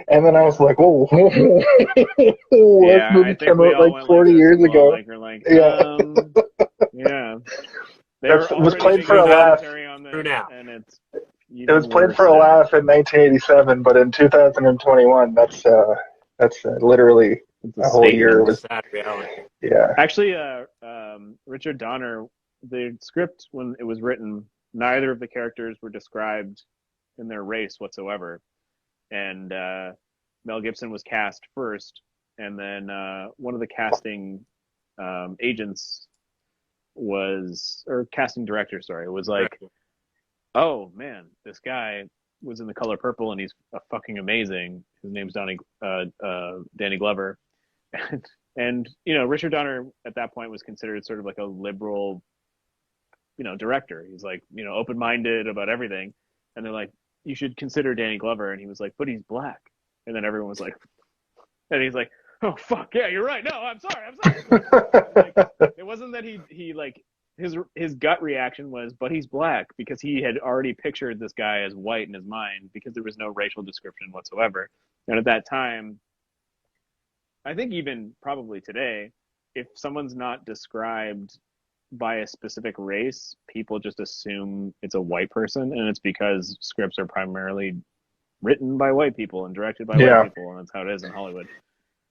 And then I was like, "Whoa!" That movie came out like 40 years ago. Yeah. It was played for a laugh. And it was played for a laugh in 1987, but in 2021, that's literally a whole year. Sad reality. Yeah. Actually, Richard Donner, the script when it was written, neither of the characters were described in their race whatsoever, and Mel Gibson was cast first, and then one of the casting agents or casting director, sorry, was like, "Oh man, this guy was in The Color Purple, and he's fucking amazing. His name's Danny Glover." And Richard Donner at that point was considered sort of like a liberal, director. He's like, open-minded about everything. And they're like, you should consider Danny Glover. And he was like, but he's black. And then everyone was like, and he's like, oh fuck yeah, you're right. No, I'm sorry. Like, it wasn't that he like his gut reaction was, but he's black, because he had already pictured this guy as white in his mind because there was no racial description whatsoever. And at that time, I think even probably today, if someone's not described by a specific race, people just assume it's a white person, and it's because scripts are primarily written by white people and directed by white people, and that's how it is in Hollywood.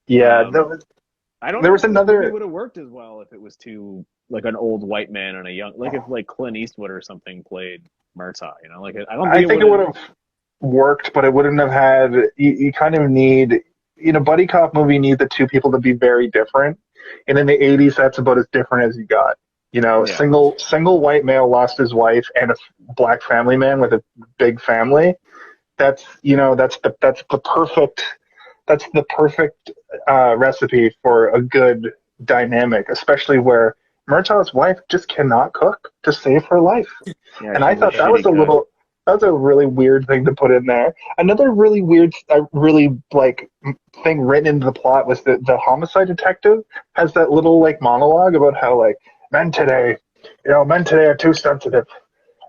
Yeah, I don't there know was if another. It would have worked as well if it was too like an old white man and a young, like if like Clint Eastwood or something played Murtaugh. Like I don't think it would have worked, but it wouldn't have had. You kind of need. Buddy cop movie needs the two people to be very different, and in the '80s, that's about as different as you got. Single white male lost his wife, and a black family man with a big family. That's the perfect recipe for a good dynamic, especially where Murtaugh's wife just cannot cook to save her life. Yeah, and I thought that was a really weird thing to put in there. Another really weird, thing written into the plot was that the homicide detective has that little monologue about how men today are too sensitive,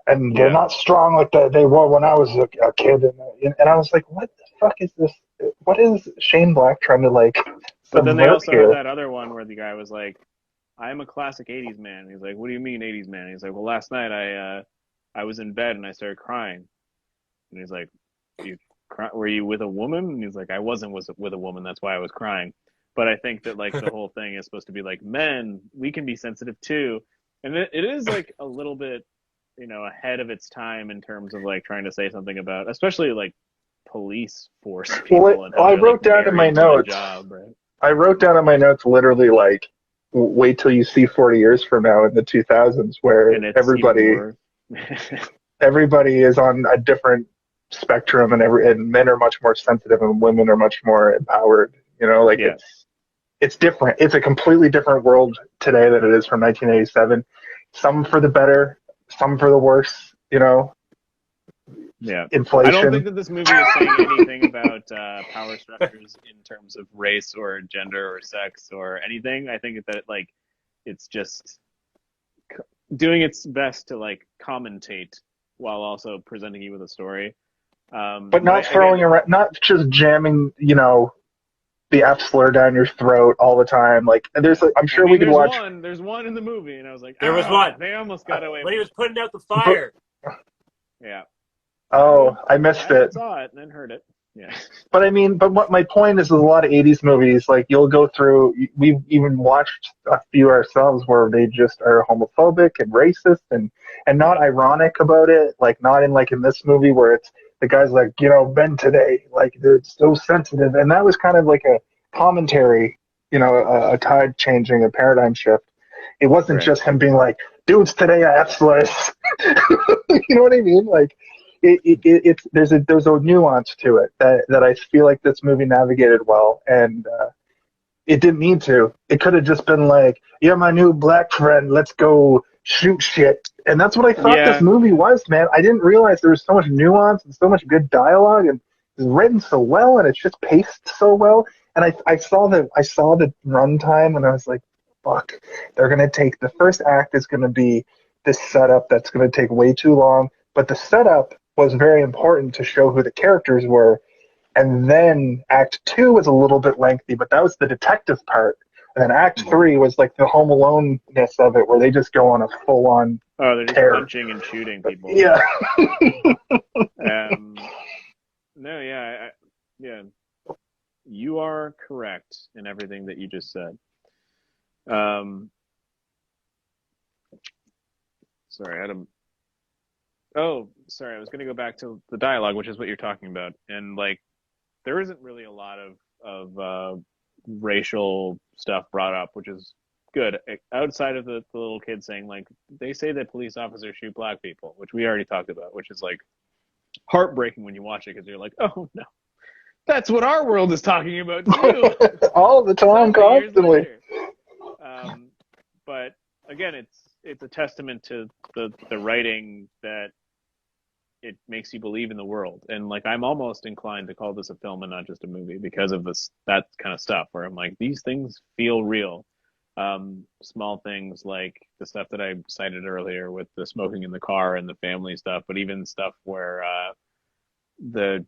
and they're not strong like they were when I was a kid. And I was like, what the fuck is this? What is Shane Black trying to But then they also here? had that other one where the guy was like, I'm a classic 80s man. And he's like, what do you mean 80s man? And he's like, well, last night I was in bed and I started crying. And he's like, were you with a woman? And he's like, I wasn't with a woman. That's why I was crying. But I think that the whole thing is supposed to be like, men, we can be sensitive too. And it is a little bit, ahead of its time in terms of trying to say something about, especially police force people. And how I wrote down in my notes. Right? I wrote down in my notes literally wait till you see 40 years from now in the 2000s, where everybody is on a different spectrum, and men are much more sensitive and women are much more empowered. It's different. It's a completely different world today than it is from 1987. Some for the better, some for the worse. Yeah. Inflation. I don't think that this movie is saying anything about power structures in terms of race or gender or sex or anything. I think that it's just doing its best to commentate while also presenting you with a story. But not throwing around, not just jamming, the F slur down your throat all the time. I'm sure we could watch. There's one in the movie, and I was like, there was one. They almost got away. When he was putting out the fire. Yeah. Oh, I missed it. I saw it and then heard it. Yeah. But what my point is, a lot of 80s movies, you'll go through, we've even watched a few ourselves where they just are homophobic and racist and not ironic about it. Not in this movie where it's, the guy's like, men today, they're so sensitive. And that was kind of like a commentary, a tide changing, a paradigm shift. It wasn't just him being like, dudes today are F-slurs. You know what I mean? There's a nuance to it that I feel like this movie navigated well, and it didn't need to. It could have just been like, "You're my new black friend. Let's go shoot shit." And that's what I thought this movie was, man. I didn't realize there was so much nuance and so much good dialogue, and it's written so well, and it's just paced so well. And I saw the runtime, and I was like, "Fuck, they're gonna take the first act is gonna be this setup that's gonna take way too long." But the setup was very important to show who the characters were. And then Act 2 was a little bit lengthy, but that was the detective part. And then Act 3 was the Home Alone-ness of it, where they just go on a full-on they're just tear. Punching and shooting people. Yeah. Yeah. You are correct in everything that you just said. Sorry, Adam. Oh, sorry. I was going to go back to the dialogue, which is what you're talking about, and like, there isn't really a lot of racial stuff brought up, which is good. Outside of the little kid saying like, they say that police officers shoot black people, which we already talked about, which is like heartbreaking when you watch it because you're like, oh no, that's what our world is talking about too. All the time, constantly. But again, it's a testament to the writing that it makes you believe in the world. And like, I'm almost inclined to call this a film and not just a movie because of that kind of stuff where I'm like, these things feel real. Small things like the stuff that I cited earlier with the smoking in the car and the family stuff, but even stuff where the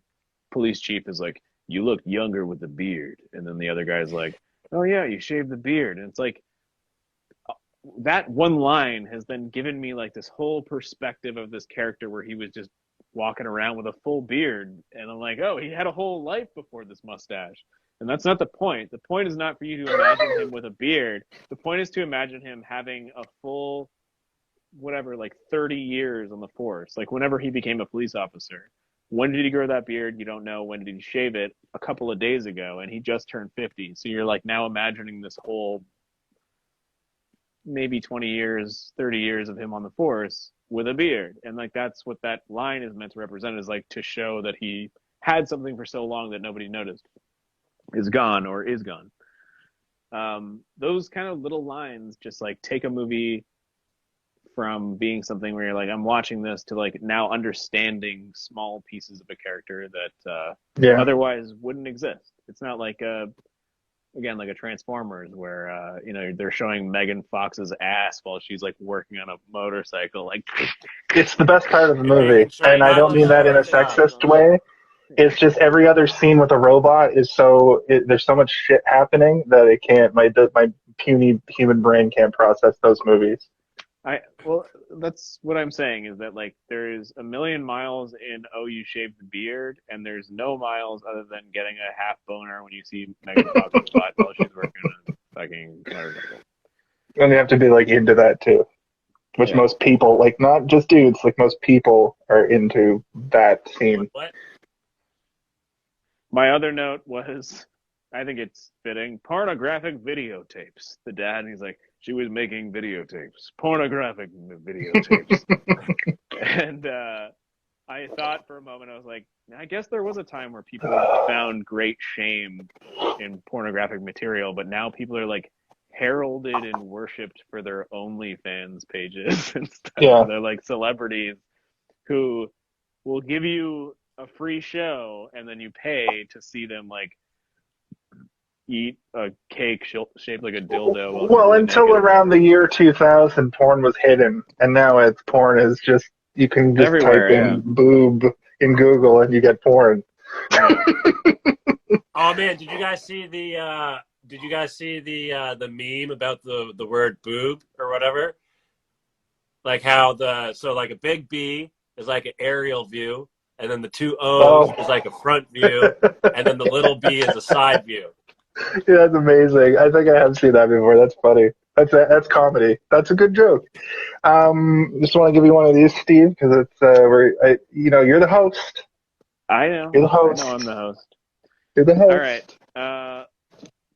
police chief is like, you look younger with the beard. And then the other guy's like, oh yeah, you shaved the beard. And it's like, that one line has then given me like this whole perspective of this character where he was just walking around with a full beard. And I'm like, oh, he had a whole life before this mustache. And that's not the point. The point is not for you to imagine him with a beard. The point is to imagine him having a full, whatever, like 30 years on the force. Like whenever he became a police officer. When did he grow that beard? You don't know. When did he shave it? A couple of days ago. And he just turned 50. So you're like now imagining this whole maybe 20 years, 30 years of him on the force with a beard. And like, that's what that line is meant to represent, is like to show that he had something for so long that nobody noticed is gone or is gone. Those kind of little lines just like take a movie from being something where you're like, I'm watching this, to like now understanding small pieces of a character that otherwise wouldn't exist. It's not like again, like a Transformers where, they're showing Megan Fox's ass while she's like working on a motorcycle. Like, it's the best part of the movie. And I don't mean that in a sexist way. It's just every other scene with a robot is there's so much shit happening that it can't, my puny human brain can't process those movies. Well, that's what I'm saying, is that like there is a million miles in "Oh, you shaved the beard," and there's no miles other than getting a half boner when you see Megan Fox's butt while she's working on a fucking motorcycle. And you have to be like into that too, which most people, like not just dudes, like most people are into that scene. What? My other note was, I think it's fitting, pornographic videotapes. The dad, he's like, she was making videotapes, pornographic videotapes. And I thought for a moment, I was like, I guess there was a time where people found great shame in pornographic material, but now people are like heralded and worshipped for their OnlyFans pages and stuff. Yeah. They're like celebrities who will give you a free show and then you pay to see them like eat a cake shaped like a dildo. Well, until around the year 2000, porn was hidden, and now porn is just, you can just everywhere, type in boob in Google and you get porn. Oh man, did you guys see the meme about the word boob or whatever? Like how like a big B is like an aerial view, and then the two O's is like a front view, and then the little B is a side view. Yeah, that's amazing. I think I have seen that before. That's funny. That's comedy. That's a good joke. Just want to give you one of these, Steve, because it's you're the host. I know. You're the host. I know I'm the host. You're the host. All right.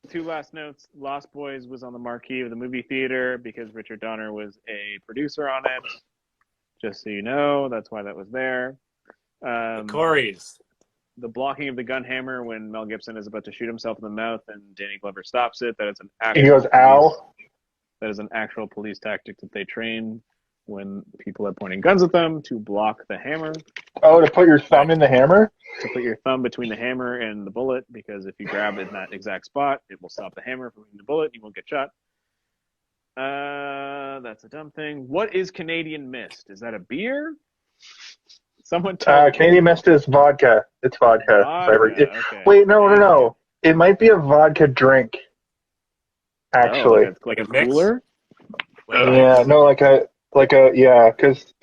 Two last notes. Lost Boys was on the marquee of the movie theater because Richard Donner was a producer on it. Just so you know, that's why that was there. Corey's. The blocking of the gun hammer when Mel Gibson is about to shoot himself in the mouth and Danny Glover stops it. That is an actual. He goes, "Ow!" That is an actual police tactic that they train when people are pointing guns at them to block the hammer. Oh, to put your thumb in the hammer? To put your thumb between the hammer and the bullet, because if you grab it in that exact spot, it will stop the hammer from hitting the bullet. You won't get shot. That's a dumb thing. What is Canadian Mist? Is that a beer? Someone tell me. Canadian Mist is vodka. It's vodka. Okay. Wait, no. It might be a vodka drink. Actually, like a cooler. Yeah, no, like a because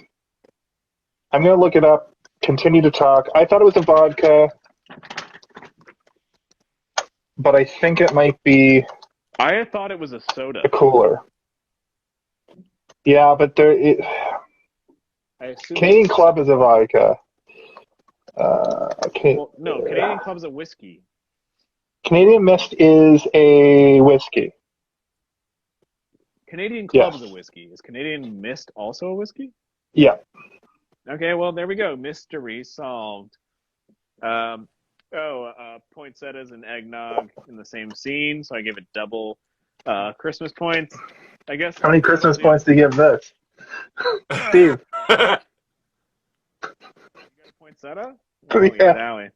I'm gonna look it up. Continue to talk. I thought it was a vodka, but I think it might be I thought it was a soda. A cooler. Yeah, but Canadian Club is a vodka. No, Canadian Club's a whiskey. Canadian Mist is a whiskey. Canadian Club is a whiskey. Is Canadian Mist also a whiskey? Yeah. Okay, well, there we go. Mystery solved. Poinsettias and eggnog in the same scene, so I give it double Christmas points. I guess. How many Christmas points do you give this? Steve. You got a poinsettia? Yeah.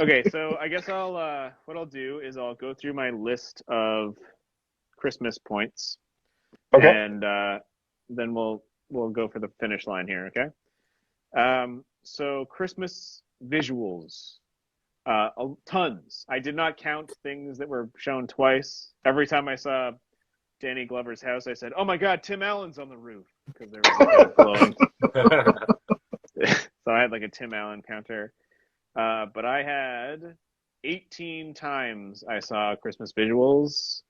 Okay, so I guess what I'll do is I'll go through my list of Christmas points. Okay. And then we'll go for the finish line here, okay? So Christmas visuals. Tons. I did not count things that were shown twice. Every time I saw Danny Glover's house, I said, "Oh my God, Tim Allen's on the roof," because there was a glowing. So I had like a Tim Allen counter. But I had 18 times I saw Christmas visuals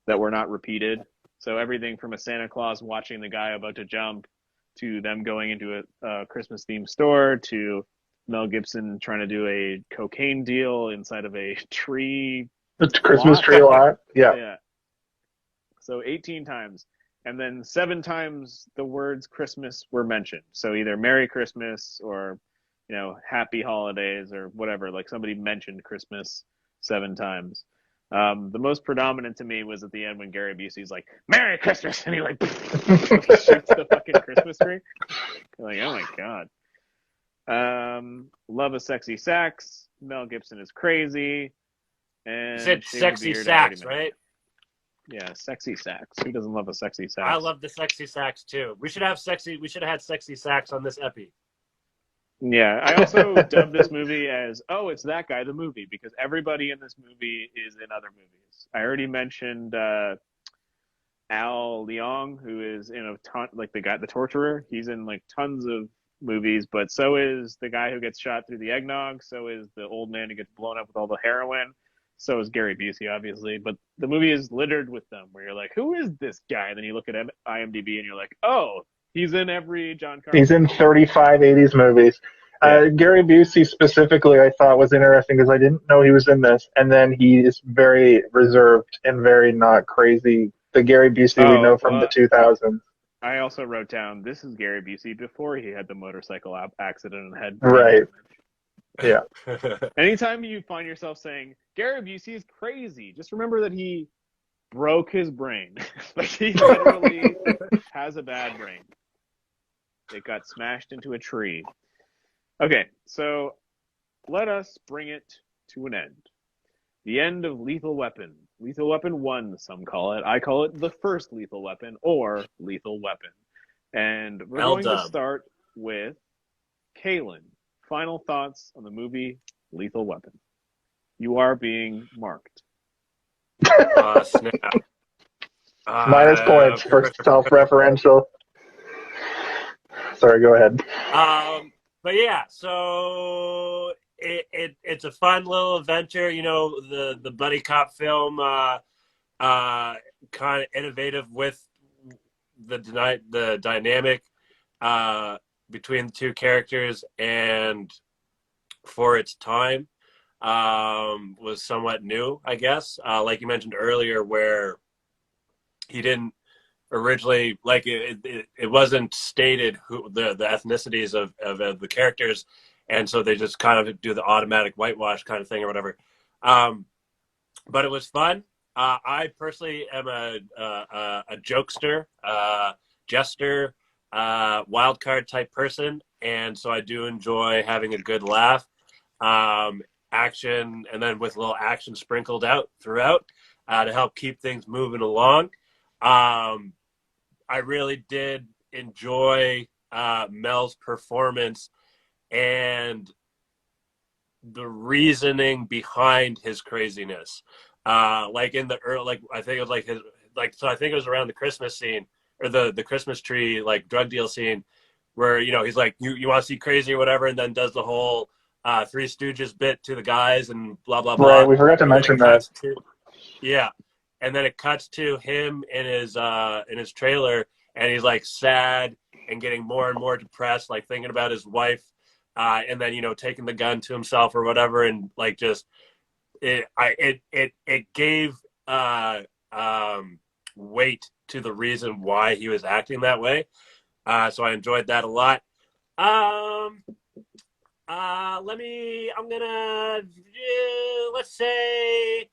that were not repeated. So everything from a Santa Claus watching the guy about to jump, to them going into a Christmas themed store, to Mel Gibson trying to do a cocaine deal inside of a tree. It's Christmas tree lot. Yeah. Yeah. So 18 times. And then 7 times the words Christmas were mentioned. So either Merry Christmas or, Happy Holidays or whatever. Like somebody mentioned Christmas 7 times. The most predominant to me was at the end when Gary Busey's like, "Merry Christmas!" and he shoots the fucking Christmas tree. You're like, oh my God. Love a sexy sax. Mel Gibson is crazy. And you said sexy sax, right? Yeah, sexy sax. Who doesn't love a sexy sax? I love the sexy sax too. We should have had sexy sax on this epi. Yeah, I also dubbed this movie as, it's that guy, the movie, because everybody in this movie is in other movies. I already mentioned Al Leong, who is in a ton, like the torturer. He's in like tons of movies, but so is the guy who gets shot through the eggnog. So is the old man who gets blown up with all the heroin. So is Gary Busey, obviously. But the movie is littered with them, where you're like, who is this guy? And then you look at IMDb and you're like, oh, he's in every John Carpenter. He's in 35 80s movies. Yeah. Gary Busey specifically, I thought was interesting because I didn't know he was in this. And then he is very reserved and very not crazy. The Gary Busey we know from the 2000s. I also wrote down, this is Gary Busey before he had the motorcycle accident and had... Right. Yeah. Anytime you find yourself saying, Gary Busey is crazy, just remember that he broke his brain. Like, he literally has a bad brain. It got smashed into a tree. Okay, so let us bring it to an end. The end of Lethal Weapon. Lethal Weapon 1, some call it. I call it the first Lethal Weapon, or Lethal Weapon. And we're going to start with Kaylin. Final thoughts on the movie Lethal Weapon. You are being marked. Snap. Minus points for self-referential. Sorry, go ahead. But yeah, so it's a fun little adventure. The buddy cop film, kind of innovative with the dynamic between the two characters, and for its time was somewhat new, I guess. Like you mentioned earlier, where he didn't originally, like, it wasn't stated who the ethnicities of the characters, and so they just kind of do the automatic whitewash kind of thing or whatever. But it was fun. I personally am a jokester, jester, wild card type person, and so I do enjoy having a good laugh, action, and then with a little action sprinkled out throughout to help keep things moving along. I really did enjoy Mel's performance and the reasoning behind his craziness. Like in the early, like I think it was like his, like, so I think it was around the Christmas scene, or the Christmas tree, like, drug deal scene, where, he's like, you want to see crazy or whatever, and then does the whole Three Stooges bit to the guys and blah blah blah. Right, we forgot to mention that. Yeah, and then it cuts to him in his trailer, and he's like sad and getting more and more depressed, like thinking about his wife, and then taking the gun to himself or whatever, and like just it gave weight to the reason why he was acting that way. So I enjoyed that a lot. Let's say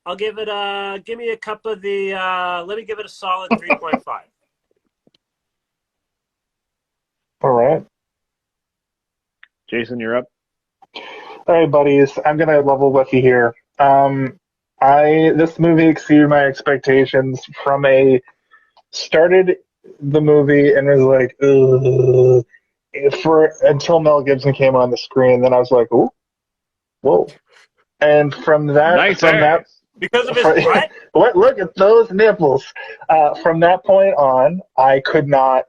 I'll give it give me a cup of the, let me give it a solid 3.5. All right. Jason, you're up. All right, buddies. I'm gonna level with you here. This movie exceeded my expectations from started the movie and was like, ugh, until Mel Gibson came on the screen. Then I was like, ooh, whoa. And from that, because of his what? Look at those nipples. From that point on, I could not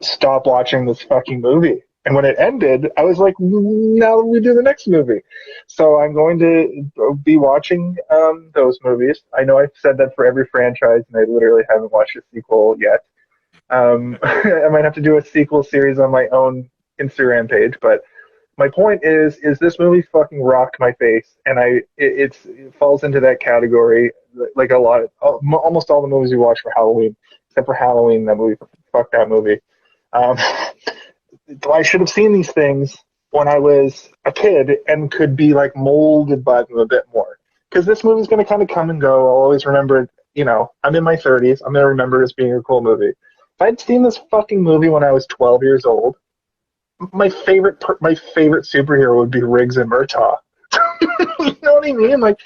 stop watching this fucking movie. And when it ended, I was like, now we do the next movie. So I'm going to be watching those movies. I know I've said that for every franchise, and I literally haven't watched a sequel yet. I might have to do a sequel series on my own Instagram page, but my point is this movie fucking rocked my face, and it falls into that category like almost all the movies we watch for Halloween, except for Halloween, that movie, fuck that movie. I should have seen these things when I was a kid and could be like molded by them a bit more. Because this movie's going to kind of come and go. I'll always remember it. I'm in my 30s. I'm going to remember it as being a cool movie. If I'd seen this fucking movie when I was 12 years old, my favorite superhero would be Riggs and Murtaugh. You know what I mean? Like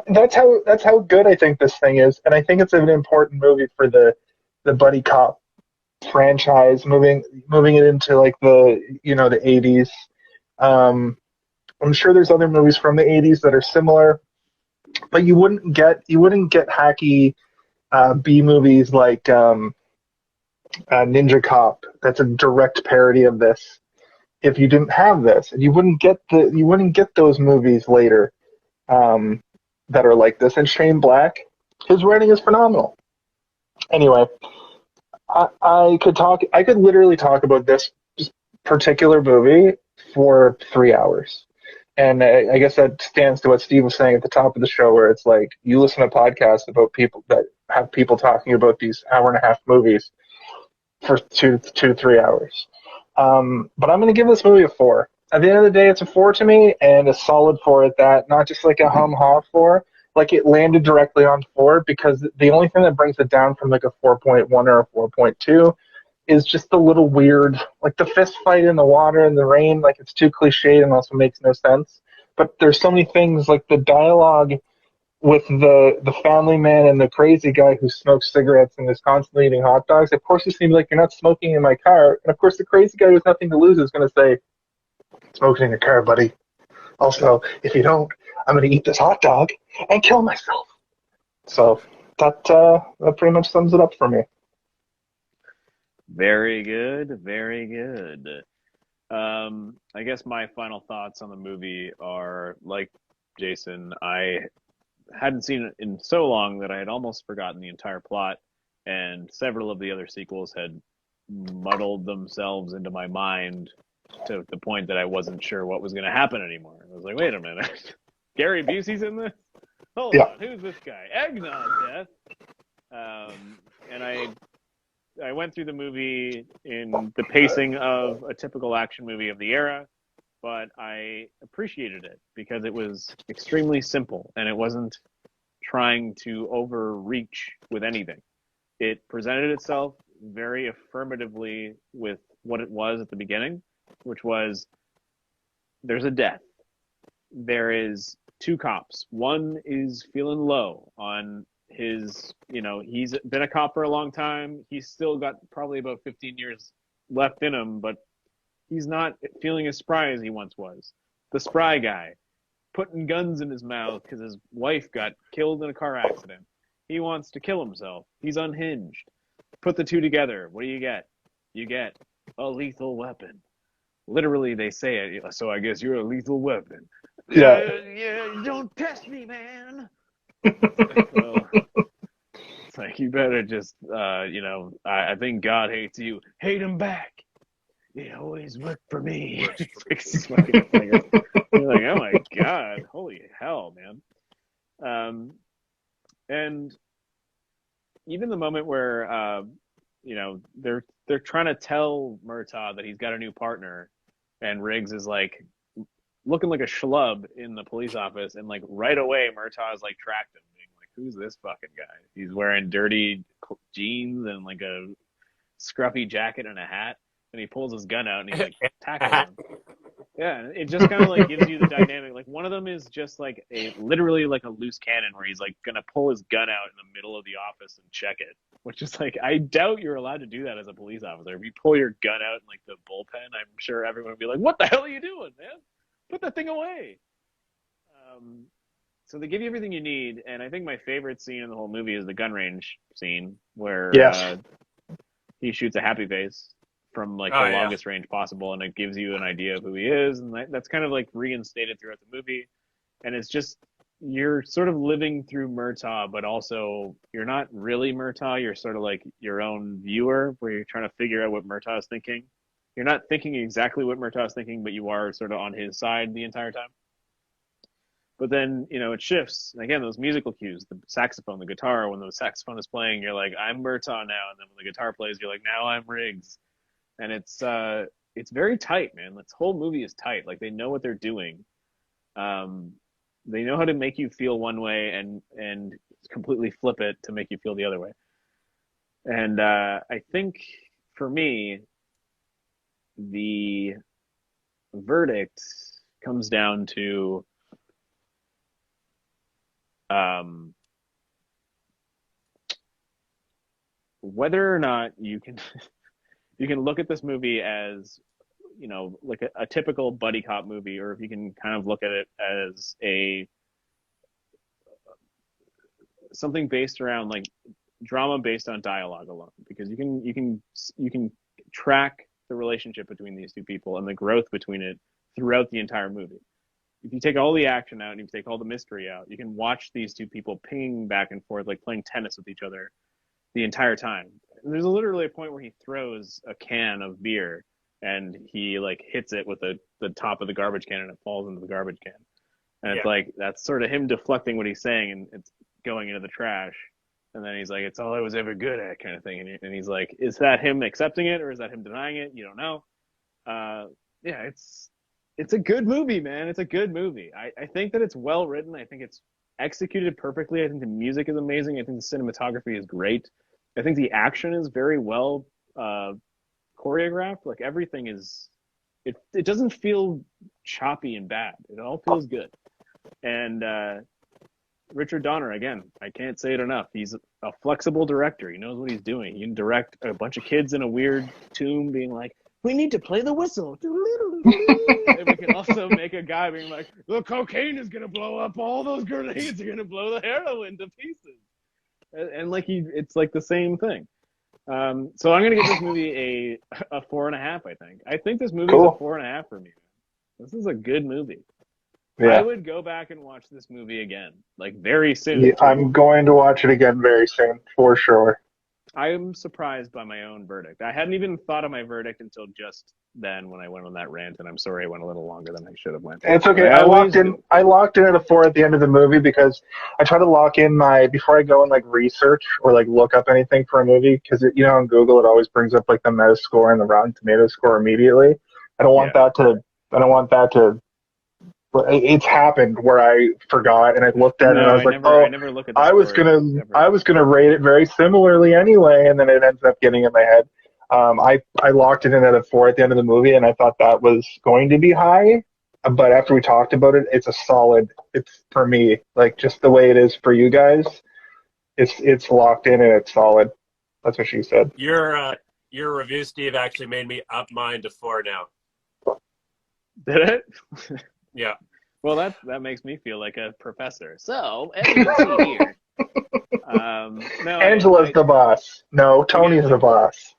that's how good I think this thing is, and I think it's an important movie for the buddy cop franchise, moving it into like the 80s. I'm sure there's other movies from the 80s that are similar, but you wouldn't get hacky B movies like Ninja Cop. That's a direct parody of this. If you didn't have this, and you wouldn't get those movies later that are like this. And Shane Black, his writing is phenomenal. Anyway, I could literally talk about this particular movie for 3 hours. And I guess that stands to what Steve was saying at the top of the show, where it's like you listen to podcasts about people that have people talking about these hour-and-a-half movies for 2 to 3 hours. But I'm going to give this movie a 4. At the end of the day, it's a 4 to me, and a solid 4 at that, not just like a hum-ha 4. Like, it landed directly on 4, because the only thing that brings it down from like a 4.1 or a 4.2 is just the little weird, like the fist fight in the water and the rain. Like, it's too cliched and also makes no sense. But there's so many things, like the dialogue with the family man and the crazy guy who smokes cigarettes and is constantly eating hot dogs. Of course, he's going to be like, "You're not smoking in my car." And of course, the crazy guy with nothing to lose is going to say, "Smoking in your car, buddy. Also, if you don't, I'm going to eat this hot dog and kill myself." So that pretty much sums it up for me. Very good, very good. I guess my final thoughts on the movie are, like Jason, I hadn't seen it in so long that I had almost forgotten the entire plot, and several of the other sequels had muddled themselves into my mind to the point that I wasn't sure what was going to happen anymore. I was like, wait a minute. Gary Busey's in this? Hold on, who's this guy? Eggnog Death. And I went through the movie in the pacing of a typical action movie of the era, but I appreciated it because it was extremely simple and it wasn't trying to overreach with anything. It presented itself very affirmatively with what it was at the beginning, which was there's a death. There is 2 cops. One is feeling low on his, he's been a cop for a long time. He's still got probably about 15 years left in him, but he's not feeling as spry as he once was. The spry guy, putting guns in his mouth because his wife got killed in a car accident. He wants to kill himself. He's unhinged. Put the 2 together. What do you get? You get a lethal weapon. Literally, they say it, so I guess you're a lethal weapon. Yeah, don't test me, man. Well, it's like, you better just, I think God hates you. Hate him back. It always worked for me. You're like, oh my God, holy hell, man. And even the moment where, they're trying to tell Murtaugh that he's got a new partner, and Riggs is like looking like a schlub in the police office, and like right away Murtaugh is like tracked him, being like, who's this fucking guy? He's wearing dirty jeans and like a scruffy jacket and a hat, and he pulls his gun out and he's like tackling him. Yeah, it just kind of like gives you the dynamic. Like, one of them is just like literally like a loose cannon, where he's like gonna pull his gun out in the middle of the office and check it, which is like, I doubt you're allowed to do that as a police officer. If you pull your gun out in like the bullpen, I'm sure everyone would be like, "What the hell are you doing, man? Put that thing away." So they give you everything you need, and I think my favorite scene in the whole movie is the gun range scene, where he shoots a happy face from like the longest range possible, and it gives you an idea of who he is, and that's kind of like reinstated throughout the movie. And it's just, you're sort of living through Murtaugh, but also you're not really Murtaugh. You're sort of like your own viewer, where you're trying to figure out what Murtaugh is thinking. You're not thinking exactly what Murtaugh is thinking, but you are sort of on his side the entire time. But then, it shifts. And again, those musical cues, the saxophone, the guitar, when the saxophone is playing, you're like, I'm Murtaugh now. And then when the guitar plays, you're like, now I'm Riggs. And it's very tight, man. This whole movie is tight. Like, they know what they're doing. They know how to make you feel one way and completely flip it to make you feel the other way. And I think, for me, the verdict comes down to whether or not you can look at this movie as, like a typical buddy cop movie, or if you can kind of look at it as something based around like drama based on dialogue alone, because you can track the relationship between these two people and the growth between it throughout the entire movie. If you take all the action out and you take all the mystery out, you can watch these two people pinging back and forth, like playing tennis with each other the entire time. And there's literally a point where he throws a can of beer and he like hits it with the top of the garbage can, and it falls into the garbage can. And it's like, that's sort of him deflecting what he's saying, and it's going into the trash. And then he's like, it's all I was ever good at, kind of thing. And he's like, is that him accepting it, or is that him denying it? You don't know. It's a good movie, man. It's a good movie. I think that it's well written. I think it's executed perfectly. I think the music is amazing. I think the cinematography is great. I think the action is very well choreographed. Like, everything is, it doesn't feel choppy and bad. It all feels good. And Richard Donner, again, I can't say it enough. He's a flexible director. He knows what he's doing. He can direct a bunch of kids in a weird tomb being like, we need to play the whistle. And we can also make a guy being like, the cocaine is going to blow up. All those grenades are going to blow the heroin to pieces. And like, it's like the same thing. So I'm going to give this movie a 4.5, I think. I think this movie is a 4.5 for me. This is a good movie. Yeah. I would go back and watch this movie again, like, very soon. Yeah, I'm going to watch it again very soon, for sure. I'm surprised by my own verdict. I hadn't even thought of my verdict until just then when I went on that rant, and I'm sorry I went a little longer than I should have went. It's okay. I locked in at a 4 at the end of the movie, because I try to lock in before I go and like research or like look up anything for a movie, because on Google it always brings up like the Metascore and the Rotten Tomatoes score immediately. I don't want that to. It's happened where I forgot and I looked at it and I was I never look at I was gonna rate it very similarly anyway, and then it ends up getting in my head. I locked it in at a 4 at the end of the movie, and I thought that was going to be high, but after we talked about it, it's a solid. It's, for me, like, just the way it is for you guys. It's locked in and it's solid. That's what she said. Your review, Steve, actually made me up mine to 4 now. Did it? Yeah. Well, that makes me feel like a professor. So, as you can see here, Angela's the boss. No, Tony's the boss.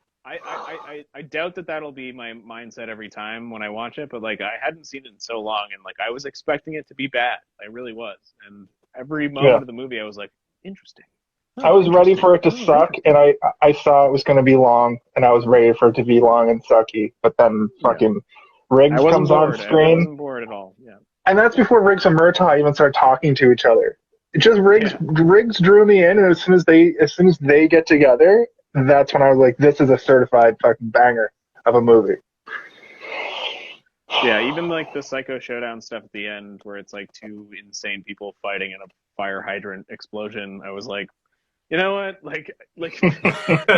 I doubt that that'll be my mindset every time when I watch it, but like I hadn't seen it in so long, and like I was expecting it to be bad. I really was, and every moment of the movie, I was like, interesting. I was ready for it to suck, and I saw it was going to be long, and I was ready for it to be long and sucky. But then fucking Riggs comes on screen. I wasn't bored at all. Yeah, and that's before Riggs and Murtaugh even start talking to each other. It just Riggs drew me in, and as soon as they get together, that's when I was like, this is a certified fucking banger of a movie. Yeah, even like the Psycho Showdown stuff at the end, where it's like two insane people fighting in a fire hydrant explosion. I was like, you know what? Like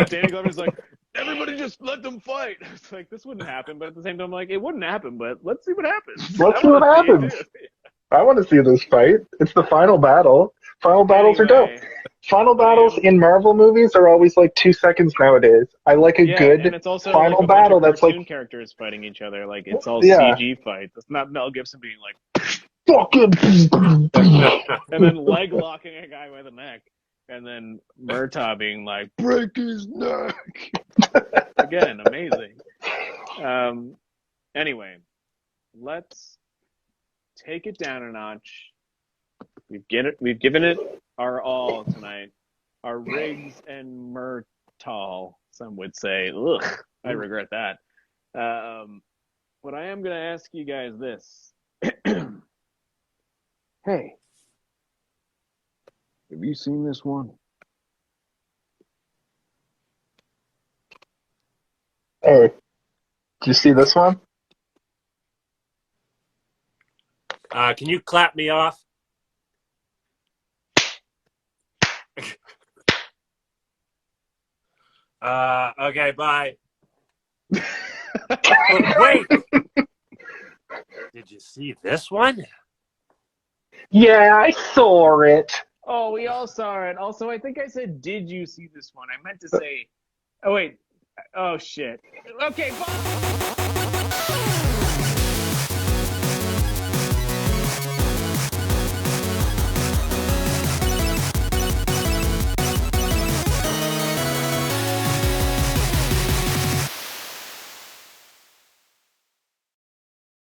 Danny Glover's like, everybody just let them fight. It's like, this wouldn't happen, but at the same time, like, it wouldn't happen, but let's see what happens. Let's see what happens. I want to see this fight. It's the final battle. Final battles are dope. Final battles in Marvel movies are always like 2 seconds nowadays. I like a good and it's also final like battle that's like characters fighting each other. Like it's all CG fights. It's not Mel Gibson being like fucking and then leg locking a guy by the neck, and then Murtaugh being like break his neck. Again, amazing. Anyway, let's take it down a notch. We've given it our all tonight. Our Riggs and Murtaugh, some would say. Ugh, I regret that. But I am going to ask you guys this. Hey, have you seen this one? Hey, did you see this one? Can you clap me off? Okay, bye. Wait. Did you see this one? Yeah, I saw it. Oh, we all saw it. Also, I think I said, did you see this one? I meant to say, oh, wait. Oh, shit. Okay, bye.